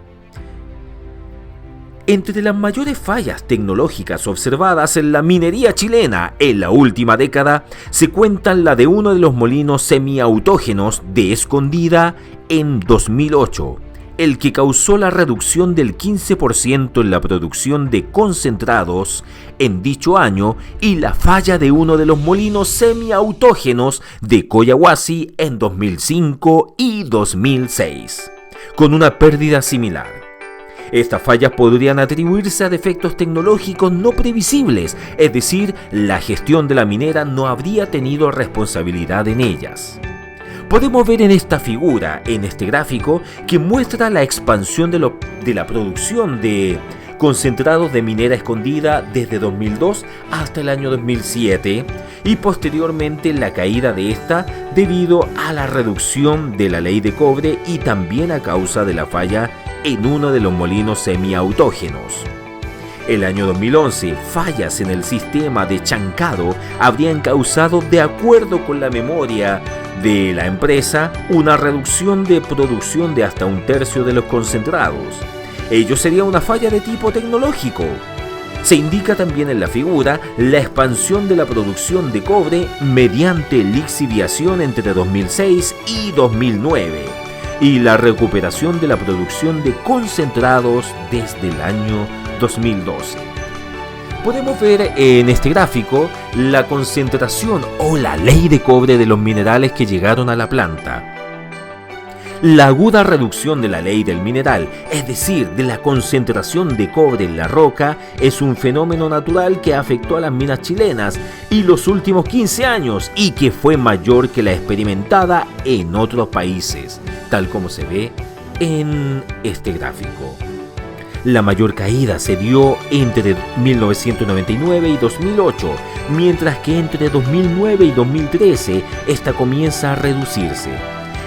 Entre las mayores fallas tecnológicas observadas en la minería chilena en la última década se cuentan la de uno de los molinos semiautógenos de Escondida en 2008, el que causó la reducción del 15% en la producción de concentrados en dicho año, y la falla de uno de los molinos semiautógenos de Collahuasi en 2005 y 2006, con una pérdida similar. Estas fallas podrían atribuirse a defectos tecnológicos no previsibles, es decir, la gestión de la minera no habría tenido responsabilidad en ellas. Podemos ver en esta figura, en este gráfico, que muestra la expansión de la producción de concentrados de minera Escondida desde 2002 hasta el año 2007 y posteriormente la caída de esta debido a la reducción de la ley de cobre y también a causa de la falla en uno de los molinos semiautógenos. El año 2011, fallas en el sistema de chancado habrían causado, de acuerdo con la memoria de la empresa, una reducción de producción de hasta 1/3 de los concentrados. Ello sería una falla de tipo tecnológico. Se indica también en la figura la expansión de la producción de cobre mediante lixiviación entre 2006 y 2009 y la recuperación de la producción de concentrados desde el año 2012. Podemos ver en este gráfico la concentración o la ley de cobre de los minerales que llegaron a la planta. La aguda reducción de la ley del mineral, es decir, de la concentración de cobre en la roca, es un fenómeno natural que afectó a las minas chilenas y los últimos 15 años y que fue mayor que la experimentada en otros países, tal como se ve en este gráfico. La mayor caída se dio entre 1999 y 2008, mientras que entre 2009 y 2013 esta comienza a reducirse.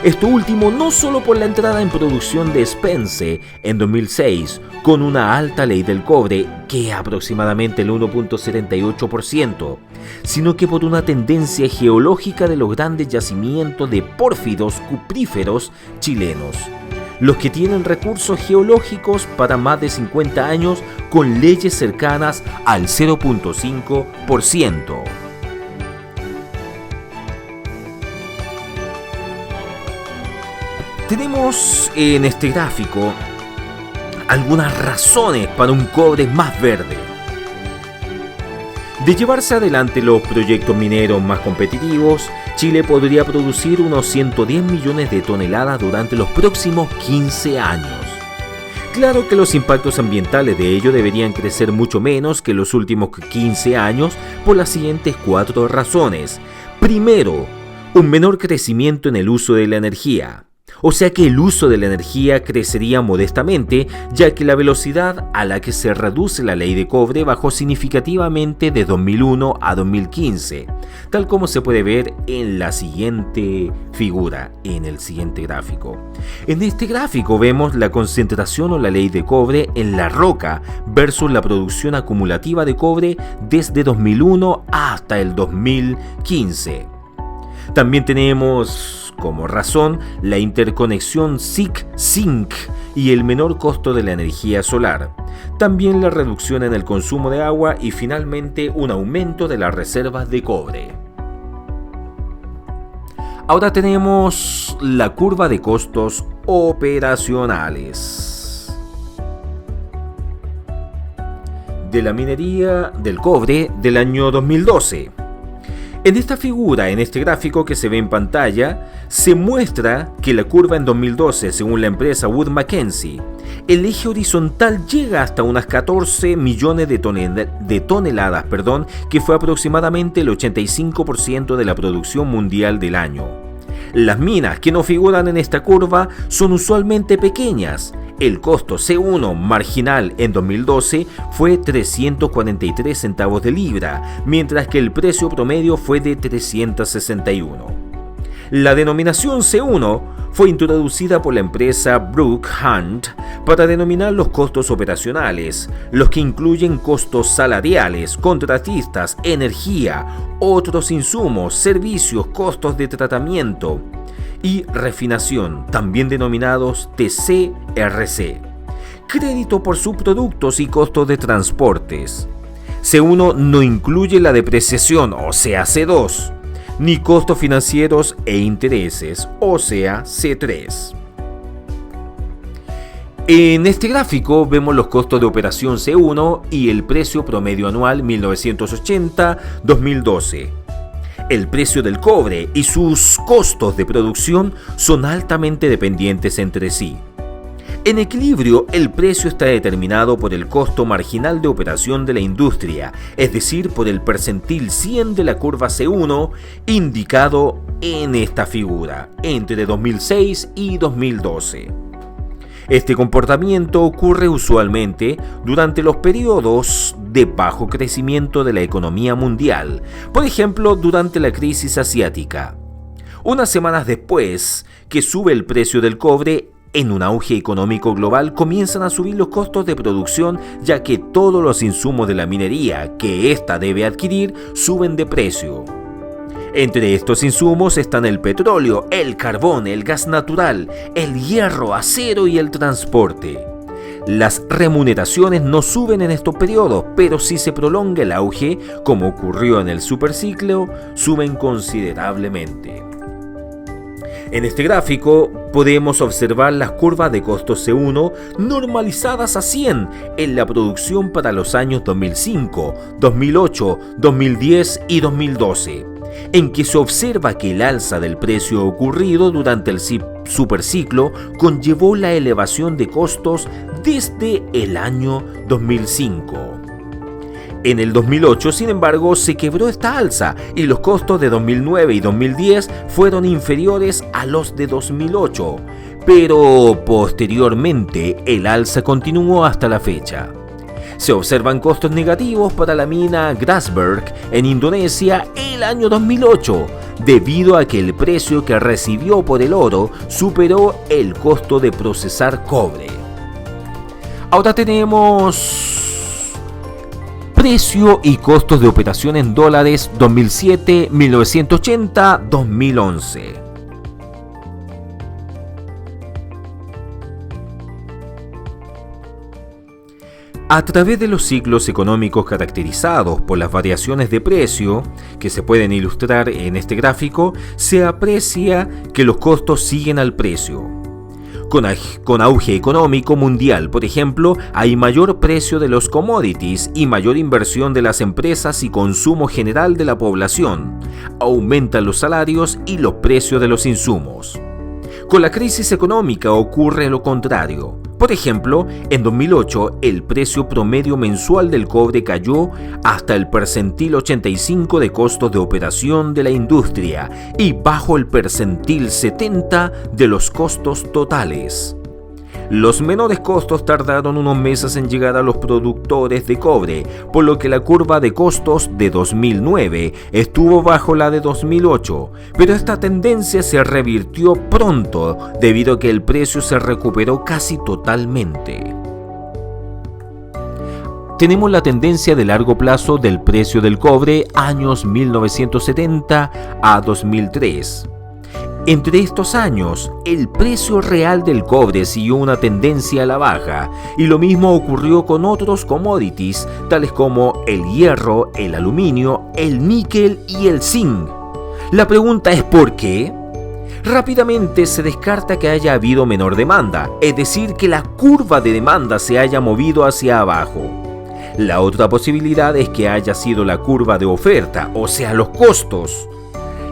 Esto último no solo por la entrada en producción de Spence en 2006, con una alta ley del cobre, que es aproximadamente el 1.78%, sino que por una tendencia geológica de los grandes yacimientos de pórfidos cupríferos chilenos, los que tienen recursos geológicos para más de 50 años con leyes cercanas al 0.5%. Tenemos en este gráfico algunas razones para un cobre más verde. De llevarse adelante los proyectos mineros más competitivos, Chile podría producir unos 110 millones de toneladas durante los próximos 15 años. Claro que los impactos ambientales de ello deberían crecer mucho menos que los últimos 15 años por las siguientes 4 razones. Primero, un menor crecimiento en el uso de la energía. O sea que el uso de la energía crecería modestamente, ya que la velocidad a la que se reduce la ley de cobre bajó significativamente de 2001 a 2015, tal como se puede ver en la siguiente figura, en el siguiente gráfico. En este gráfico vemos la concentración o la ley de cobre en la roca versus la producción acumulativa de cobre desde 2001 hasta el 2015. También tenemos como razón la interconexión SiC-Zinc y el menor costo de la energía solar. También la reducción en el consumo de agua y finalmente un aumento de las reservas de cobre. Ahora tenemos la curva de costos operacionales de la minería del cobre del año 2012. En esta figura, en este gráfico que se ve en pantalla, se muestra que la curva en 2012, según la empresa Wood Mackenzie, el eje horizontal llega hasta unas 14 millones de toneladas, que fue aproximadamente el 85% de la producción mundial del año. Las minas que no figuran en esta curva son usualmente pequeñas. El costo C1 marginal en 2012 fue 343 centavos de libra, mientras que el precio promedio fue de 361. La denominación C1 fue introducida por la empresa Brooke Hunt para denominar los costos operacionales, los que incluyen costos salariales, contratistas, energía, otros insumos, servicios, costos de tratamiento y refinación, también denominados TCRC. crédito por subproductos y costos de transportes. C1 no incluye la depreciación, o sea C2, ni costos financieros e intereses, o sea C3. En este gráfico vemos los costos de operación C1 y el precio promedio anual 1980-2012. El precio del cobre y sus costos de producción son altamente dependientes entre sí. En equilibrio, el precio está determinado por el costo marginal de operación de la industria, es decir, por el percentil 100 de la curva C1 indicado en esta figura, entre 2006 y 2012. Este comportamiento ocurre usualmente durante los periodos de bajo crecimiento de la economía mundial, por ejemplo, durante la crisis asiática. Unas semanas después que sube el precio del cobre, en un auge económico global comienzan a subir los costos de producción, ya que todos los insumos de la minería que ésta debe adquirir suben de precio. Entre estos insumos están el petróleo, el carbón, el gas natural, el hierro, acero y el transporte. Las remuneraciones no suben en estos periodos, pero si se prolonga el auge, como ocurrió en el superciclo, suben considerablemente. En este gráfico podemos observar las curvas de costos C1 normalizadas a 100 en la producción para los años 2005, 2008, 2010 y 2012, en que se observa que el alza del precio ocurrido durante el superciclo conllevó la elevación de costos desde el año 2005. En el 2008, sin embargo, se quebró esta alza y los costos de 2009 y 2010 fueron inferiores a los de 2008, pero posteriormente el alza continuó hasta la fecha. Se observan costos negativos para la mina Grasberg en Indonesia el año 2008, debido a que el precio que recibió por el oro superó el costo de procesar cobre. Ahora tenemos precio y costos de operación en dólares 2007, 1980, 2011. A través de los ciclos económicos caracterizados por las variaciones de precio, que se pueden ilustrar en este gráfico, se aprecia que los costos siguen al precio. Con auge económico mundial, por ejemplo, hay mayor precio de los commodities y mayor inversión de las empresas y consumo general de la población. Aumentan los salarios y los precios de los insumos. Con la crisis económica ocurre lo contrario. Por ejemplo, en 2008 el precio promedio mensual del cobre cayó hasta el percentil 85 de costos de operación de la industria y bajo el percentil 70 de los costos totales. Los menores costos tardaron unos meses en llegar a los productores de cobre, por lo que la curva de costos de 2009 estuvo bajo la de 2008, pero esta tendencia se revirtió pronto debido a que el precio se recuperó casi totalmente. Tenemos la tendencia de largo plazo del precio del cobre años 1970 a 2003. Entre estos años, el precio real del cobre siguió una tendencia a la baja, y lo mismo ocurrió con otros commodities, tales como el hierro, el aluminio, el níquel y el zinc. La pregunta es ¿por qué? Rápidamente se descarta que haya habido menor demanda, es decir, que la curva de demanda se haya movido hacia abajo. La otra posibilidad es que haya sido la curva de oferta, o sea, los costos,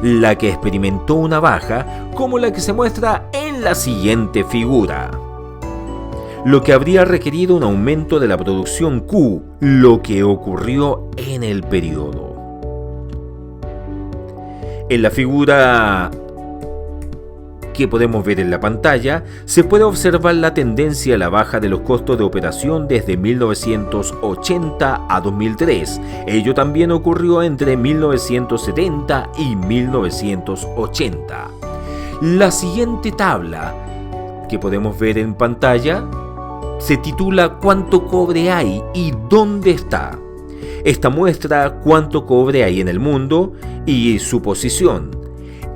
la que experimentó una baja, como la que se muestra en la siguiente figura, lo que habría requerido un aumento de la producción Q, lo que ocurrió en el periodo. En la figura que podemos ver en la pantalla, se puede observar la tendencia a la baja de los costos de operación desde 1980 a 2003. Ello también ocurrió entre 1970 y 1980. La siguiente tabla que podemos ver en pantalla se titula ¿Cuánto cobre hay y dónde está? Esta muestra cuánto cobre hay en el mundo y su posición.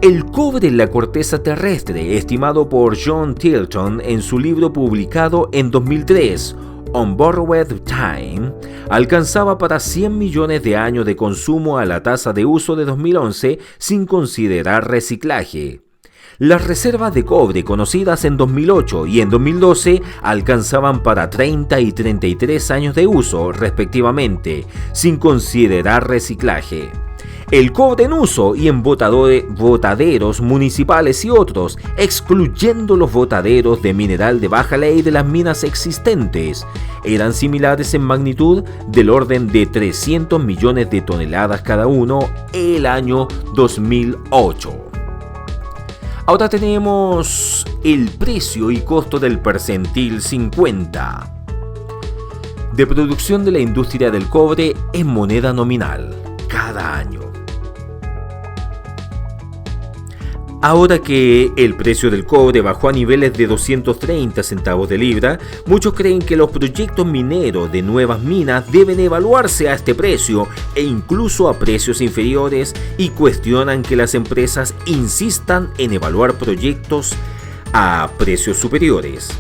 El cobre en la corteza terrestre, estimado por John Tilton en su libro publicado en 2003, On Borrowed Time, alcanzaba para 100 millones de años de consumo a la tasa de uso de 2011 sin considerar reciclaje. Las reservas de cobre conocidas en 2008 y en 2012 alcanzaban para 30 y 33 años de uso, respectivamente, sin considerar reciclaje. El cobre en uso y en botaderos municipales y otros, excluyendo los botaderos de mineral de baja ley de las minas existentes, eran similares en magnitud del orden de 300 millones de toneladas cada uno el año 2008. Ahora tenemos el precio y costo del percentil 50 de producción de la industria del cobre en moneda nominal cada año. Ahora que el precio del cobre bajó a niveles de 230 centavos de libra, muchos creen que los proyectos mineros de nuevas minas deben evaluarse a este precio e incluso a precios inferiores, y cuestionan que las empresas insistan en evaluar proyectos a precios superiores.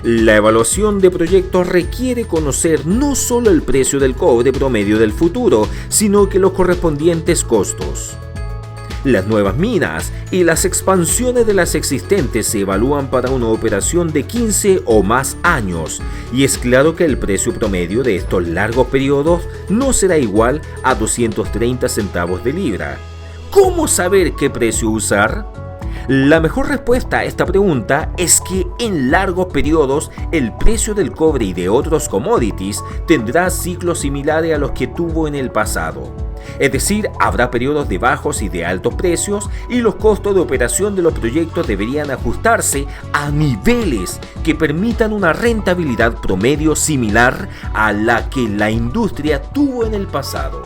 La evaluación de proyectos requiere conocer no solo el precio del cobre promedio del futuro, sino que los correspondientes costos. Las nuevas minas y las expansiones de las existentes se evalúan para una operación de 15 o más años, y es claro que el precio promedio de estos largos periodos no será igual a 230 centavos de libra. ¿Cómo saber qué precio usar? La mejor respuesta a esta pregunta es que en largos periodos el precio del cobre y de otros commodities tendrá ciclos similares a los que tuvo en el pasado. Es decir, habrá periodos de bajos y de altos precios, y los costos de operación de los proyectos deberían ajustarse a niveles que permitan una rentabilidad promedio similar a la que la industria tuvo en el pasado.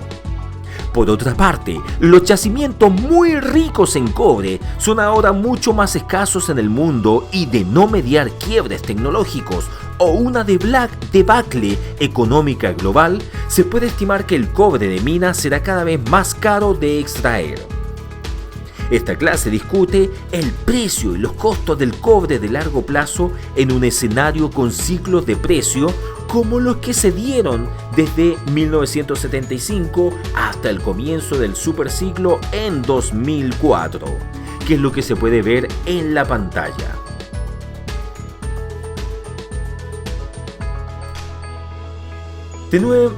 Por otra parte, los yacimientos muy ricos en cobre son ahora mucho más escasos en el mundo, y de no mediar quiebres tecnológicos o una debacle económica global, se puede estimar que el cobre de mina será cada vez más caro de extraer. Esta clase discute el precio y los costos del cobre de largo plazo en un escenario con ciclos de precio como los que se dieron desde 1975 hasta el comienzo del superciclo en 2004, que es lo que se puede ver en la pantalla.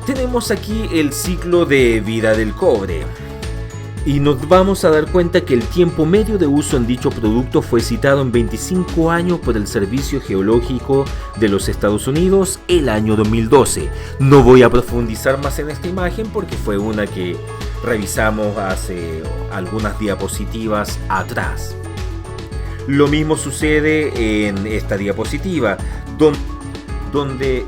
Tenemos aquí el ciclo de vida del cobre, y nos vamos a dar cuenta que el tiempo medio de uso en dicho producto fue citado en 25 años por el Servicio Geológico de los Estados Unidos el año 2012. No voy a profundizar más en esta imagen porque fue una que revisamos hace algunas diapositivas atrás. Lo mismo sucede en esta diapositiva, donde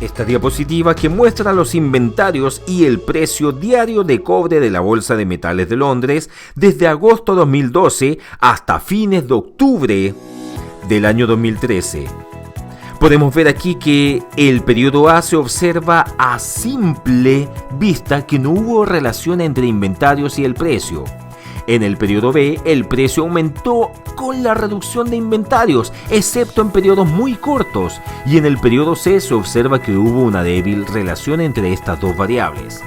esta diapositiva que muestra los inventarios y el precio diario de cobre de la Bolsa de Metales de Londres desde agosto de 2012 hasta fines de octubre del año 2013. Podemos ver aquí que el periodo A se observa a simple vista que no hubo relación entre inventarios y el precio. En el periodo B, el precio aumentó con la reducción de inventarios, excepto en periodos muy cortos, y en el periodo C se observa que hubo una débil relación entre estas dos variables.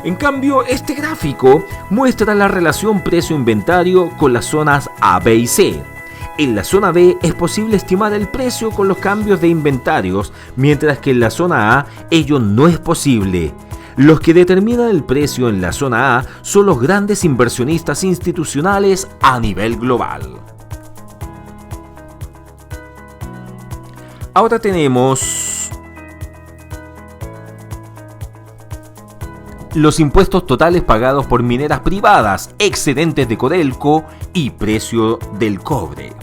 En cambio, este gráfico muestra la relación precio-inventario con las zonas A, B y C. En la zona B es posible estimar el precio con los cambios de inventarios, mientras que en la zona A ello no es posible. Los que determinan el precio en la zona A son los grandes inversionistas institucionales a nivel global. Ahora tenemos los impuestos totales pagados por mineras privadas, excedentes de Codelco y precio del cobre.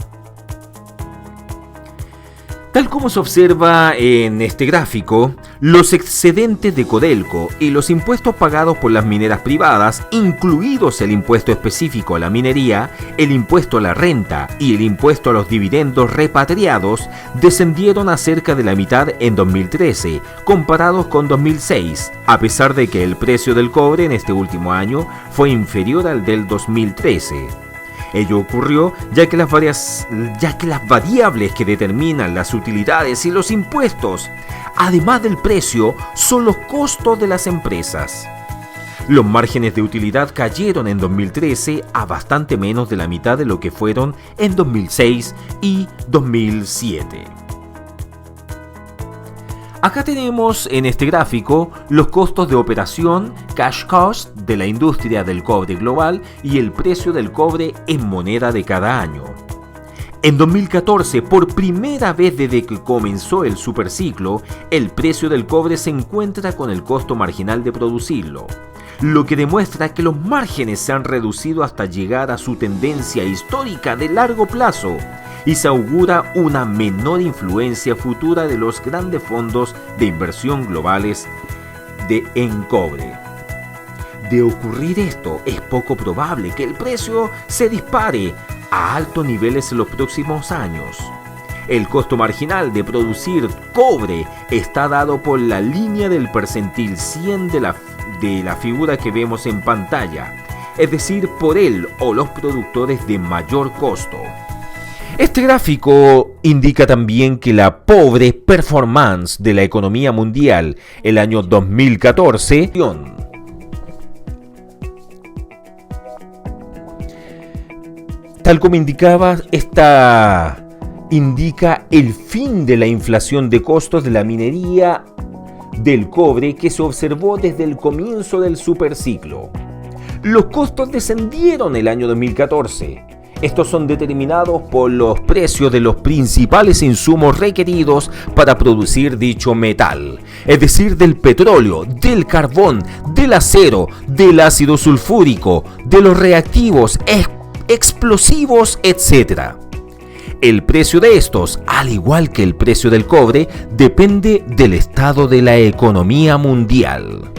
Tal como se observa en este gráfico, los excedentes de Codelco y los impuestos pagados por las mineras privadas, incluidos el impuesto específico a la minería, el impuesto a la renta y el impuesto a los dividendos repatriados, descendieron a cerca de la mitad en 2013, comparados con 2006, a pesar de que el precio del cobre en este último año fue inferior al del 2013. Ello ocurrió ya que las variables que determinan las utilidades y los impuestos, además del precio, son los costos de las empresas. Los márgenes de utilidad cayeron en 2013 a bastante menos de la mitad de lo que fueron en 2006 y 2007. Acá tenemos en este gráfico los costos de operación, cash cost, de la industria del cobre global y el precio del cobre en moneda de cada año. En 2014, por primera vez desde que comenzó el superciclo, el precio del cobre se encuentra con el costo marginal de producirlo, lo que demuestra que los márgenes se han reducido hasta llegar a su tendencia histórica de largo plazo, y se augura una menor influencia futura de los grandes fondos de inversión globales en cobre. De ocurrir esto, es poco probable que el precio se dispare a altos niveles en los próximos años. El costo marginal de producir cobre está dado por la línea del percentil 100 de la figura que vemos en pantalla, es decir, por él o los productores de mayor costo. Este gráfico indica también que la pobre performance de la economía mundial el año 2014 tal como indicaba, esta indica el fin de la inflación de costos de la minería del cobre que se observó desde el comienzo del superciclo. Los costos descendieron el año 2014. Estos son determinados por los precios de los principales insumos requeridos para producir dicho metal, es decir, del petróleo, del carbón, del acero, del ácido sulfúrico, de los reactivos, explosivos, etc. El precio de estos, al igual que el precio del cobre, depende del estado de la economía mundial.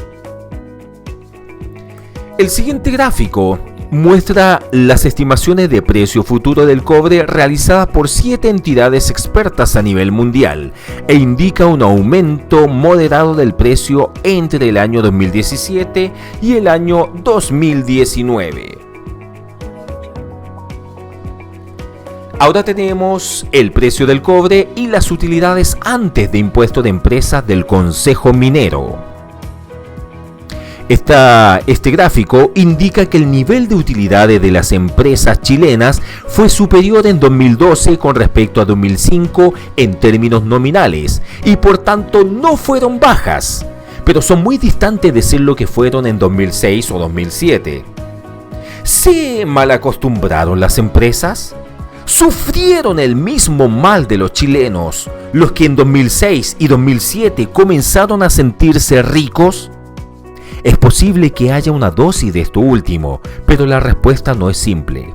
El siguiente gráfico muestra las estimaciones de precio futuro del cobre realizadas por 7 entidades expertas a nivel mundial e indica un aumento moderado del precio entre el año 2017 y el año 2019. Ahora tenemos el precio del cobre y las utilidades antes de impuesto de empresas del Consejo Minero. Este gráfico indica que el nivel de utilidades de las empresas chilenas fue superior en 2012 con respecto a 2005 en términos nominales y por tanto no fueron bajas, pero son muy distantes de ser lo que fueron en 2006 o 2007. ¿Se malacostumbraron las empresas? ¿Sufrieron el mismo mal de los chilenos, los que en 2006 y 2007 comenzaron a sentirse ricos? Es posible que haya una dosis de esto último, pero la respuesta no es simple.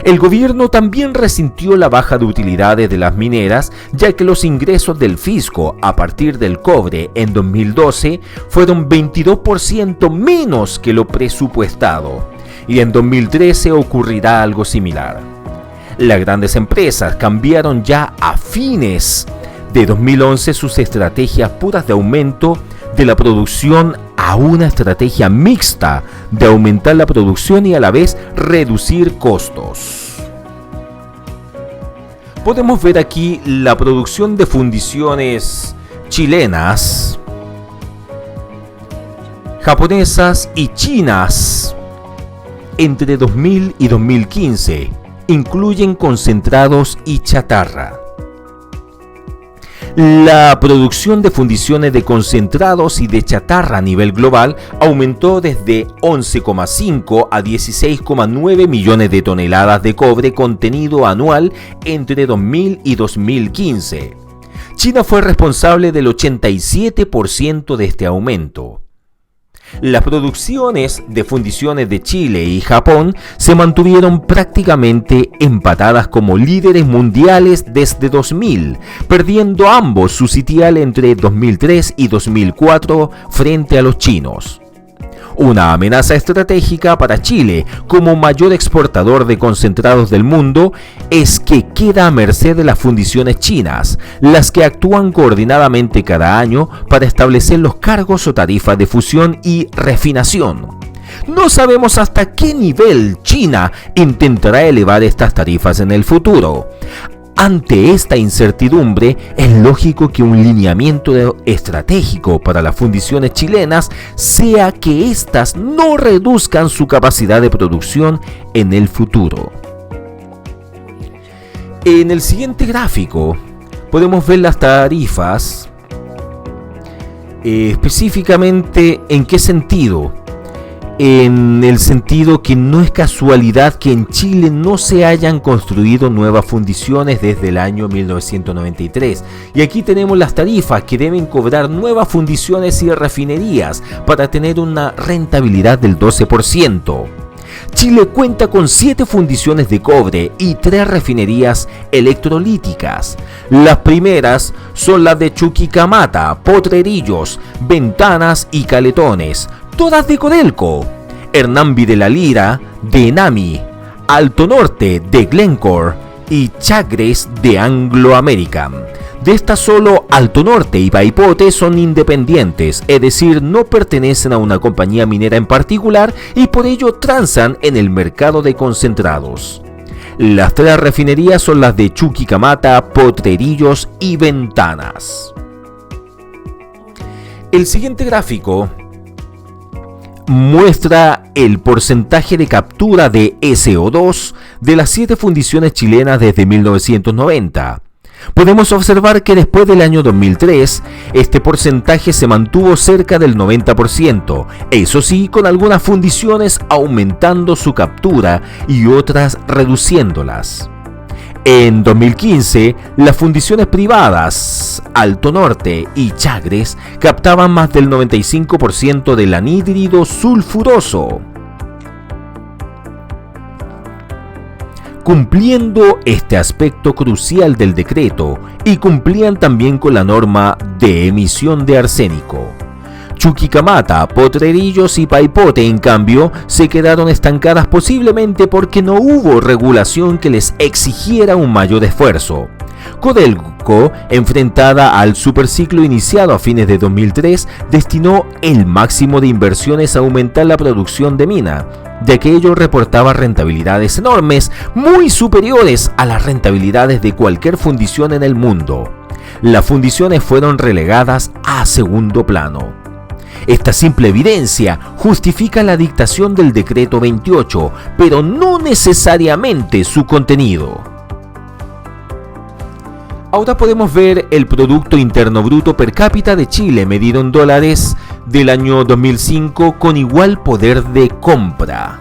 El gobierno también resintió la baja de utilidades de las mineras, ya que los ingresos del fisco a partir del cobre en 2012 fueron 22% menos que lo presupuestado, y en 2013 ocurrirá algo similar. Las grandes empresas cambiaron ya a fines de 2011 sus estrategias puras de aumento de la producción a una estrategia mixta de aumentar la producción y a la vez reducir costos. Podemos ver aquí la producción de fundiciones chilenas, japonesas y chinas entre 2000 y 2015. Incluyen concentrados y chatarra. La producción de fundiciones de concentrados y de chatarra a nivel global aumentó desde 11,5 a 16,9 millones de toneladas de cobre contenido anual entre 2000 y 2015. China fue responsable del 87% de este aumento. Las producciones de fundiciones de Chile y Japón se mantuvieron prácticamente empatadas como líderes mundiales desde 2000, perdiendo ambos su sitial entre 2003 y 2004 frente a los chinos. Una amenaza estratégica para Chile, como mayor exportador de concentrados del mundo, es que queda a merced de las fundiciones chinas, las que actúan coordinadamente cada año para establecer los cargos o tarifas de fusión y refinación. No sabemos hasta qué nivel China intentará elevar estas tarifas en el futuro. Ante esta incertidumbre, es lógico que un lineamiento estratégico para las fundiciones chilenas sea que éstas no reduzcan su capacidad de producción en el futuro. En el siguiente gráfico podemos ver las tarifas, específicamente en qué sentido. En el sentido que no es casualidad que en Chile no se hayan construido nuevas fundiciones desde el año 1993. Y aquí tenemos las tarifas que deben cobrar nuevas fundiciones y refinerías para tener una rentabilidad del 12%. Chile cuenta con 7 fundiciones de cobre y 3 refinerías electrolíticas. Las primeras son las de Chuquicamata, Potrerillos, Ventanas y Caletones, todas de Codelco. Hernambi de la Lira, de Enami, Alto Norte, de Glencore y Chagres, de Anglo American. De estas solo Alto Norte y Paipote son independientes, es decir, no pertenecen a una compañía minera en particular y por ello transan en el mercado de concentrados. Las 3 refinerías son las de Chuquicamata, Potrerillos y Ventanas. El siguiente gráfico muestra el porcentaje de captura de SO2 de las 7 fundiciones chilenas desde 1990. Podemos observar que después del año 2003, este porcentaje se mantuvo cerca del 90%, eso sí, con algunas fundiciones aumentando su captura y otras reduciéndolas. En 2015, las fundiciones privadas Alto Norte y Chagres captaban más del 95% del anhídrido sulfuroso, cumpliendo este aspecto crucial del decreto, y cumplían también con la norma de emisión de arsénico. Chuquicamata, Potrerillos y Paipote, en cambio, se quedaron estancadas posiblemente porque no hubo regulación que les exigiera un mayor esfuerzo. Codelco, enfrentada al superciclo iniciado a fines de 2003, destinó el máximo de inversiones a aumentar la producción de mina, ya que ello reportaba rentabilidades enormes, muy superiores a las rentabilidades de cualquier fundición en el mundo. Las fundiciones fueron relegadas a segundo plano. Esta simple evidencia justifica la dictación del decreto 28, pero no necesariamente su contenido. Ahora podemos ver el Producto Interno Bruto per cápita de Chile medido en dólares del año 2005 con igual poder de compra.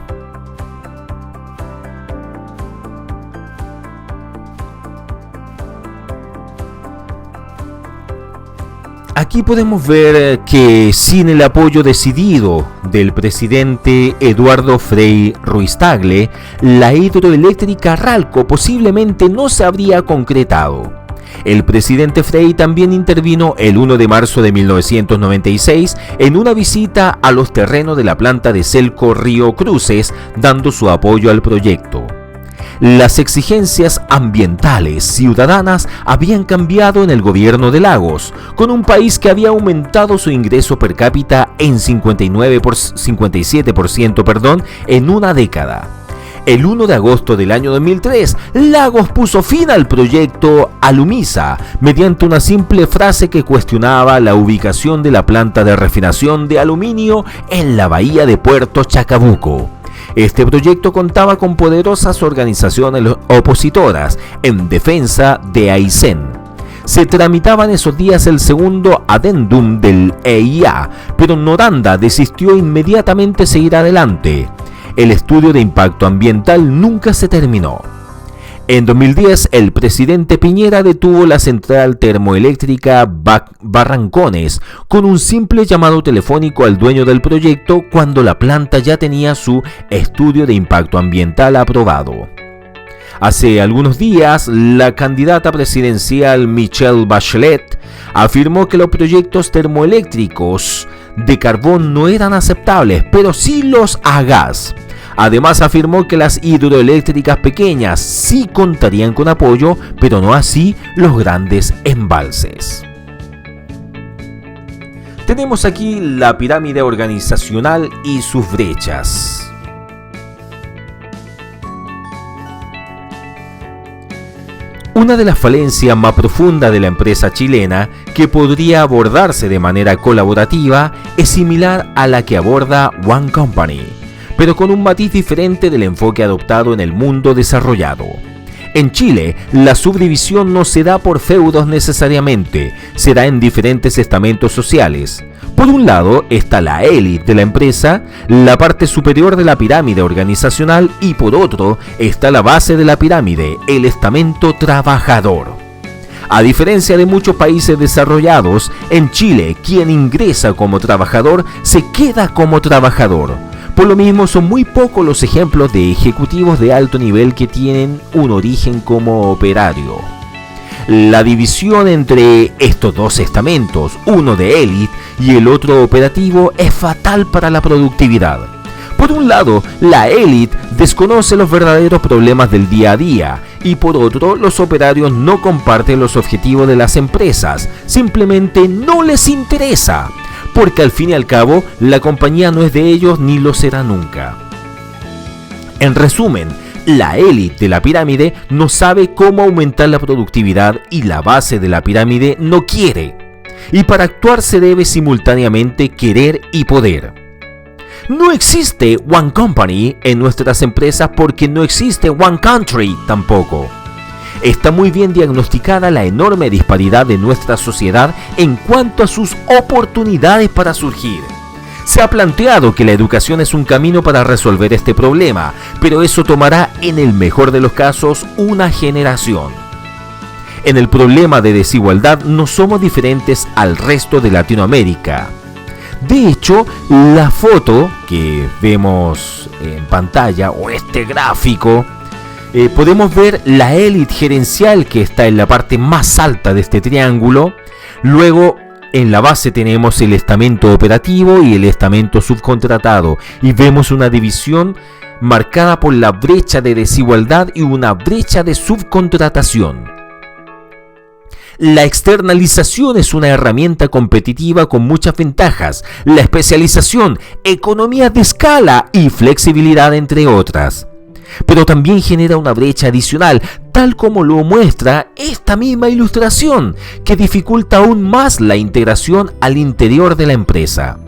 Aquí podemos ver que sin el apoyo decidido del presidente Eduardo Frei Ruiz-Tagle, la hidroeléctrica Ralco posiblemente no se habría concretado. El presidente Frei también intervino el 1 de marzo de 1996 en una visita a los terrenos de la planta de Celco Río Cruces, dando su apoyo al proyecto. Las exigencias ambientales ciudadanas habían cambiado en el gobierno de Lagos, con un país que había aumentado su ingreso per cápita en 57% en una década. El 1 de agosto del año 2003, Lagos puso fin al proyecto Alumisa mediante una simple frase que cuestionaba la ubicación de la planta de refinación de aluminio en la bahía de Puerto Chacabuco. Este proyecto contaba con poderosas organizaciones opositoras en defensa de Aysén. Se tramitaba en esos días el segundo adendum del EIA, pero Noranda desistió inmediatamente seguir adelante. El estudio de impacto ambiental nunca se terminó. En 2010, el presidente Piñera detuvo la central termoeléctrica Barrancones con un simple llamado telefónico al dueño del proyecto cuando la planta ya tenía su estudio de impacto ambiental aprobado. Hace algunos días, la candidata presidencial Michelle Bachelet afirmó que los proyectos termoeléctricos de carbón no eran aceptables, pero sí los a gas. Además, afirmó que las hidroeléctricas pequeñas sí contarían con apoyo, pero no así los grandes embalses. Tenemos aquí la pirámide organizacional y sus brechas. Una de las falencias más profundas de la empresa chilena, que podría abordarse de manera colaborativa, es similar a la que aborda One Company, pero con un matiz diferente del enfoque adoptado en el mundo desarrollado. En Chile, la subdivisión no se da por feudos necesariamente, se da en diferentes estamentos sociales. Por un lado está la élite de la empresa, la parte superior de la pirámide organizacional, y por otro está la base de la pirámide, el estamento trabajador. A diferencia de muchos países desarrollados, en Chile quien ingresa como trabajador se queda como trabajador. Por lo mismo, son muy pocos los ejemplos de ejecutivos de alto nivel que tienen un origen como operario. La división entre estos dos estamentos, uno de élite y el otro operativo, es fatal para la productividad. Por un lado, la élite desconoce los verdaderos problemas del día a día, y por otro, los operarios no comparten los objetivos de las empresas, simplemente no les interesa, porque al fin y al cabo, la compañía no es de ellos ni lo será nunca. En resumen, la élite de la pirámide no sabe cómo aumentar la productividad y la base de la pirámide no quiere. Y para actuar se debe simultáneamente querer y poder. No existe One Company en nuestras empresas porque no existe One Country tampoco. Está muy bien diagnosticada la enorme disparidad de nuestra sociedad en cuanto a sus oportunidades para surgir. Se ha planteado que la educación es un camino para resolver este problema, pero eso tomará, en el mejor de los casos, una generación. En el problema de desigualdad no somos diferentes al resto de Latinoamérica. De hecho, la foto que vemos en pantalla, o este gráfico, podemos ver la élite gerencial que está en la parte más alta de este triángulo. Luego, en la base tenemos el estamento operativo y el estamento subcontratado, y vemos una división marcada por la brecha de desigualdad y una brecha de subcontratación. La externalización es una herramienta competitiva con muchas ventajas, la especialización, economías de escala y flexibilidad, entre otras. Pero también genera una brecha adicional, tal como lo muestra esta misma ilustración, que dificulta aún más la integración al interior de la empresa.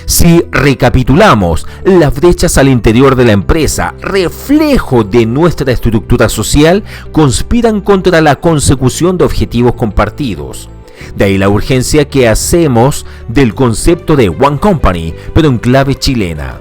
Si recapitulamos, las brechas al interior de la empresa, reflejo de nuestra estructura social, conspiran contra la consecución de objetivos compartidos. De ahí la urgencia que hacemos del concepto de One Company, pero en clave chilena.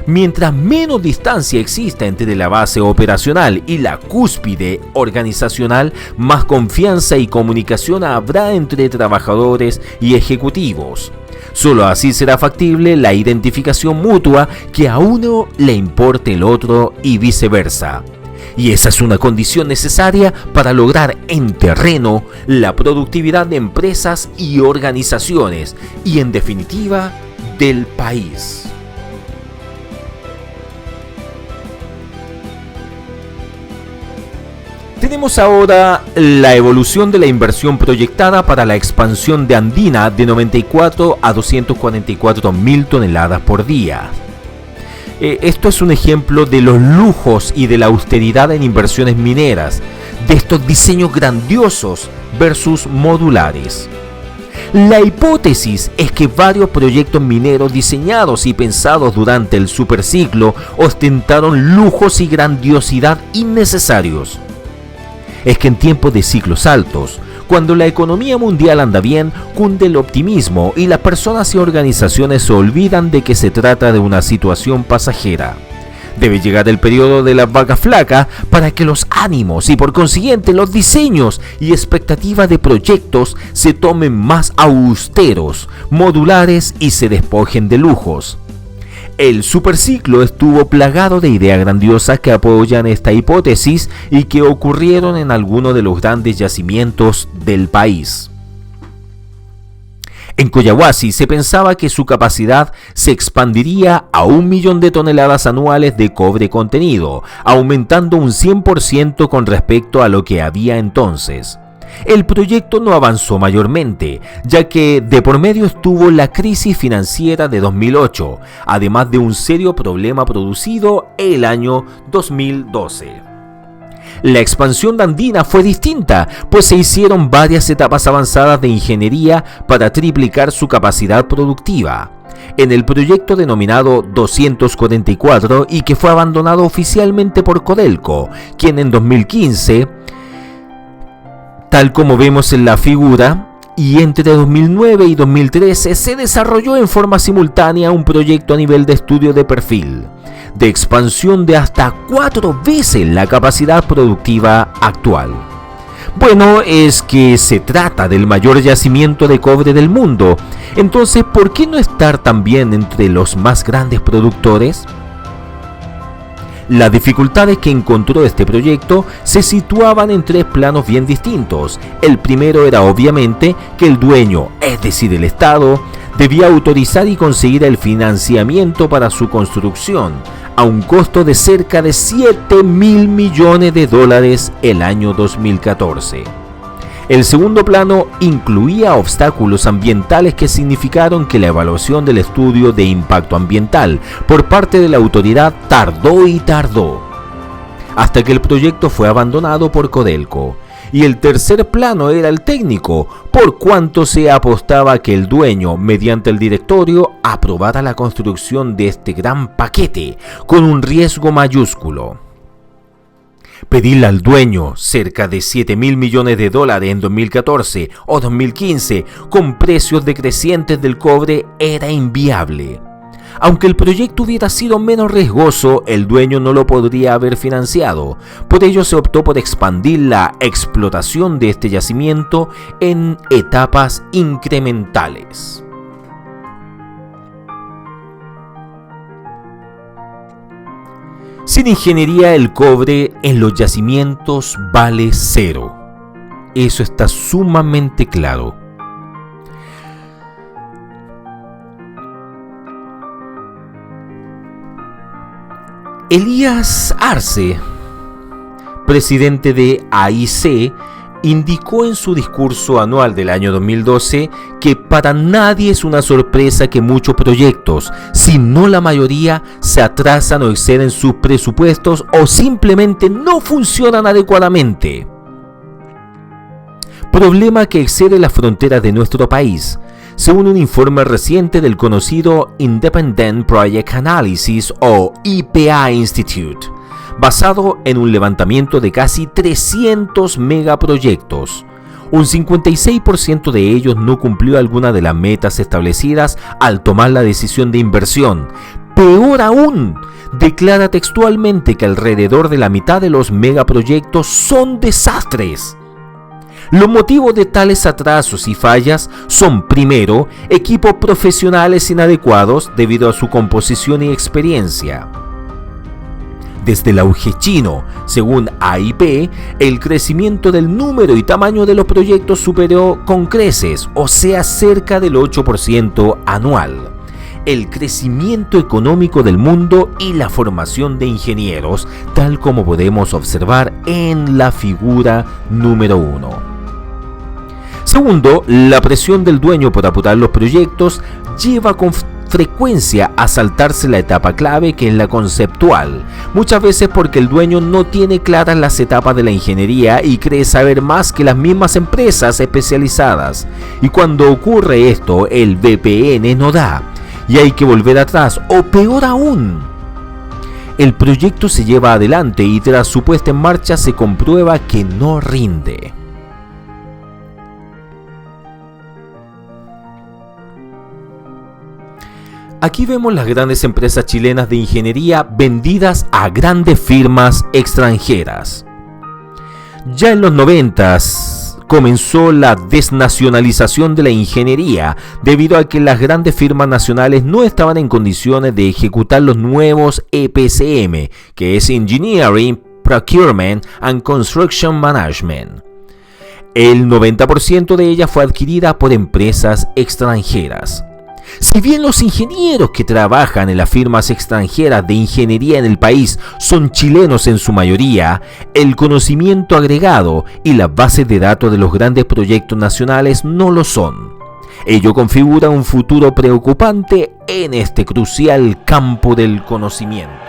Mientras menos distancia exista entre la base operacional y la cúspide organizacional, más confianza y comunicación habrá entre trabajadores y ejecutivos. Solo así será factible la identificación mutua, que a uno le importe el otro y viceversa. Y esa es una condición necesaria para lograr en terreno la productividad de empresas y organizaciones, y en definitiva, del país. Tenemos ahora la evolución de la inversión proyectada para la expansión de Andina de 94 a 244 mil toneladas por día. Esto es un ejemplo de los lujos y de la austeridad en inversiones mineras, de estos diseños grandiosos versus modulares. La hipótesis es que varios proyectos mineros diseñados y pensados durante el superciclo ostentaron lujos y grandiosidad innecesarios. Es que en tiempos de ciclos altos, cuando la economía mundial anda bien, cunde el optimismo y las personas y organizaciones se olvidan de que se trata de una situación pasajera. Debe llegar el periodo de la vaca flaca para que los ánimos y por consiguiente los diseños y expectativas de proyectos se tomen más austeros, modulares y se despojen de lujos. El superciclo estuvo plagado de ideas grandiosas que apoyan esta hipótesis y que ocurrieron en algunos de los grandes yacimientos del país. En Collahuasi se pensaba que su capacidad se expandiría a 1 millón de toneladas anuales de cobre contenido, aumentando un 100% con respecto a lo que había entonces. El proyecto no avanzó mayormente, ya que de por medio estuvo la crisis financiera de 2008, además de un serio problema producido el año 2012. La expansión andina fue distinta, pues se hicieron varias etapas avanzadas de ingeniería para triplicar su capacidad productiva. En el proyecto denominado 244 y que fue abandonado oficialmente por Codelco, quien en 2015, tal como vemos en la figura, y entre 2009 y 2013 se desarrolló en forma simultánea un proyecto a nivel de estudio de perfil, de expansión de hasta 4 veces la capacidad productiva actual. Bueno, es que se trata del mayor yacimiento de cobre del mundo, entonces ¿por qué no estar también entre los más grandes productores? Las dificultades que encontró este proyecto se situaban en 3 planos bien distintos. El primero era obviamente que el dueño, es decir el Estado, debía autorizar y conseguir el financiamiento para su construcción, a un costo de cerca de $7.000 millones el año 2014. El segundo plano incluía obstáculos ambientales que significaron que la evaluación del estudio de impacto ambiental por parte de la autoridad tardó, hasta que el proyecto fue abandonado por Codelco. Y el tercer plano era el técnico, por cuanto se apostaba que el dueño, mediante el directorio, aprobara la construcción de este gran paquete, con un riesgo mayúsculo. Pedirle al dueño cerca de $7.000 millones en 2014 o 2015 con precios decrecientes del cobre era inviable. Aunque el proyecto hubiera sido menos riesgoso, el dueño no lo podría haber financiado. Por ello se optó por expandir la explotación de este yacimiento en etapas incrementales. Sin ingeniería, el cobre en los yacimientos vale cero. Eso está sumamente claro. Elías Arce, presidente de AIC, indicó en su discurso anual del año 2012 que para nadie es una sorpresa que muchos proyectos, si no la mayoría, se atrasan o exceden sus presupuestos o simplemente no funcionan adecuadamente. Problema que excede las fronteras de nuestro país, según un informe reciente del conocido Independent Project Analysis o IPA Institute, basado en un levantamiento de casi 300 megaproyectos. Un 56% de ellos no cumplió alguna de las metas establecidas al tomar la decisión de inversión. Peor aún, declara textualmente que alrededor de la mitad de los megaproyectos son desastres. Los motivos de tales atrasos y fallas son, primero, equipos profesionales inadecuados debido a su composición y experiencia. Desde el auge chino, según AIP, el crecimiento del número y tamaño de los proyectos superó con creces, o sea, cerca del 8% anual. El crecimiento económico del mundo y la formación de ingenieros, tal como podemos observar en la figura número 1. Segundo, la presión del dueño por apurar los proyectos lleva con frecuencia a saltarse la etapa clave, que es la conceptual, muchas veces porque el dueño no tiene claras las etapas de la ingeniería y cree saber más que las mismas empresas especializadas, y cuando ocurre esto el VPN no da y hay que volver atrás, o peor aún, el proyecto se lleva adelante y tras su puesta en marcha se comprueba que no rinde. Aquí vemos las grandes empresas chilenas de ingeniería vendidas a grandes firmas extranjeras. Ya en los 90s comenzó la desnacionalización de la ingeniería debido a que las grandes firmas nacionales no estaban en condiciones de ejecutar los nuevos EPCM, que es Engineering, Procurement and Construction Management. El 90% de ellas fue adquirida por empresas extranjeras. Si bien los ingenieros que trabajan en las firmas extranjeras de ingeniería en el país son chilenos en su mayoría, el conocimiento agregado y las bases de datos de los grandes proyectos nacionales no lo son. Ello configura un futuro preocupante en este crucial campo del conocimiento.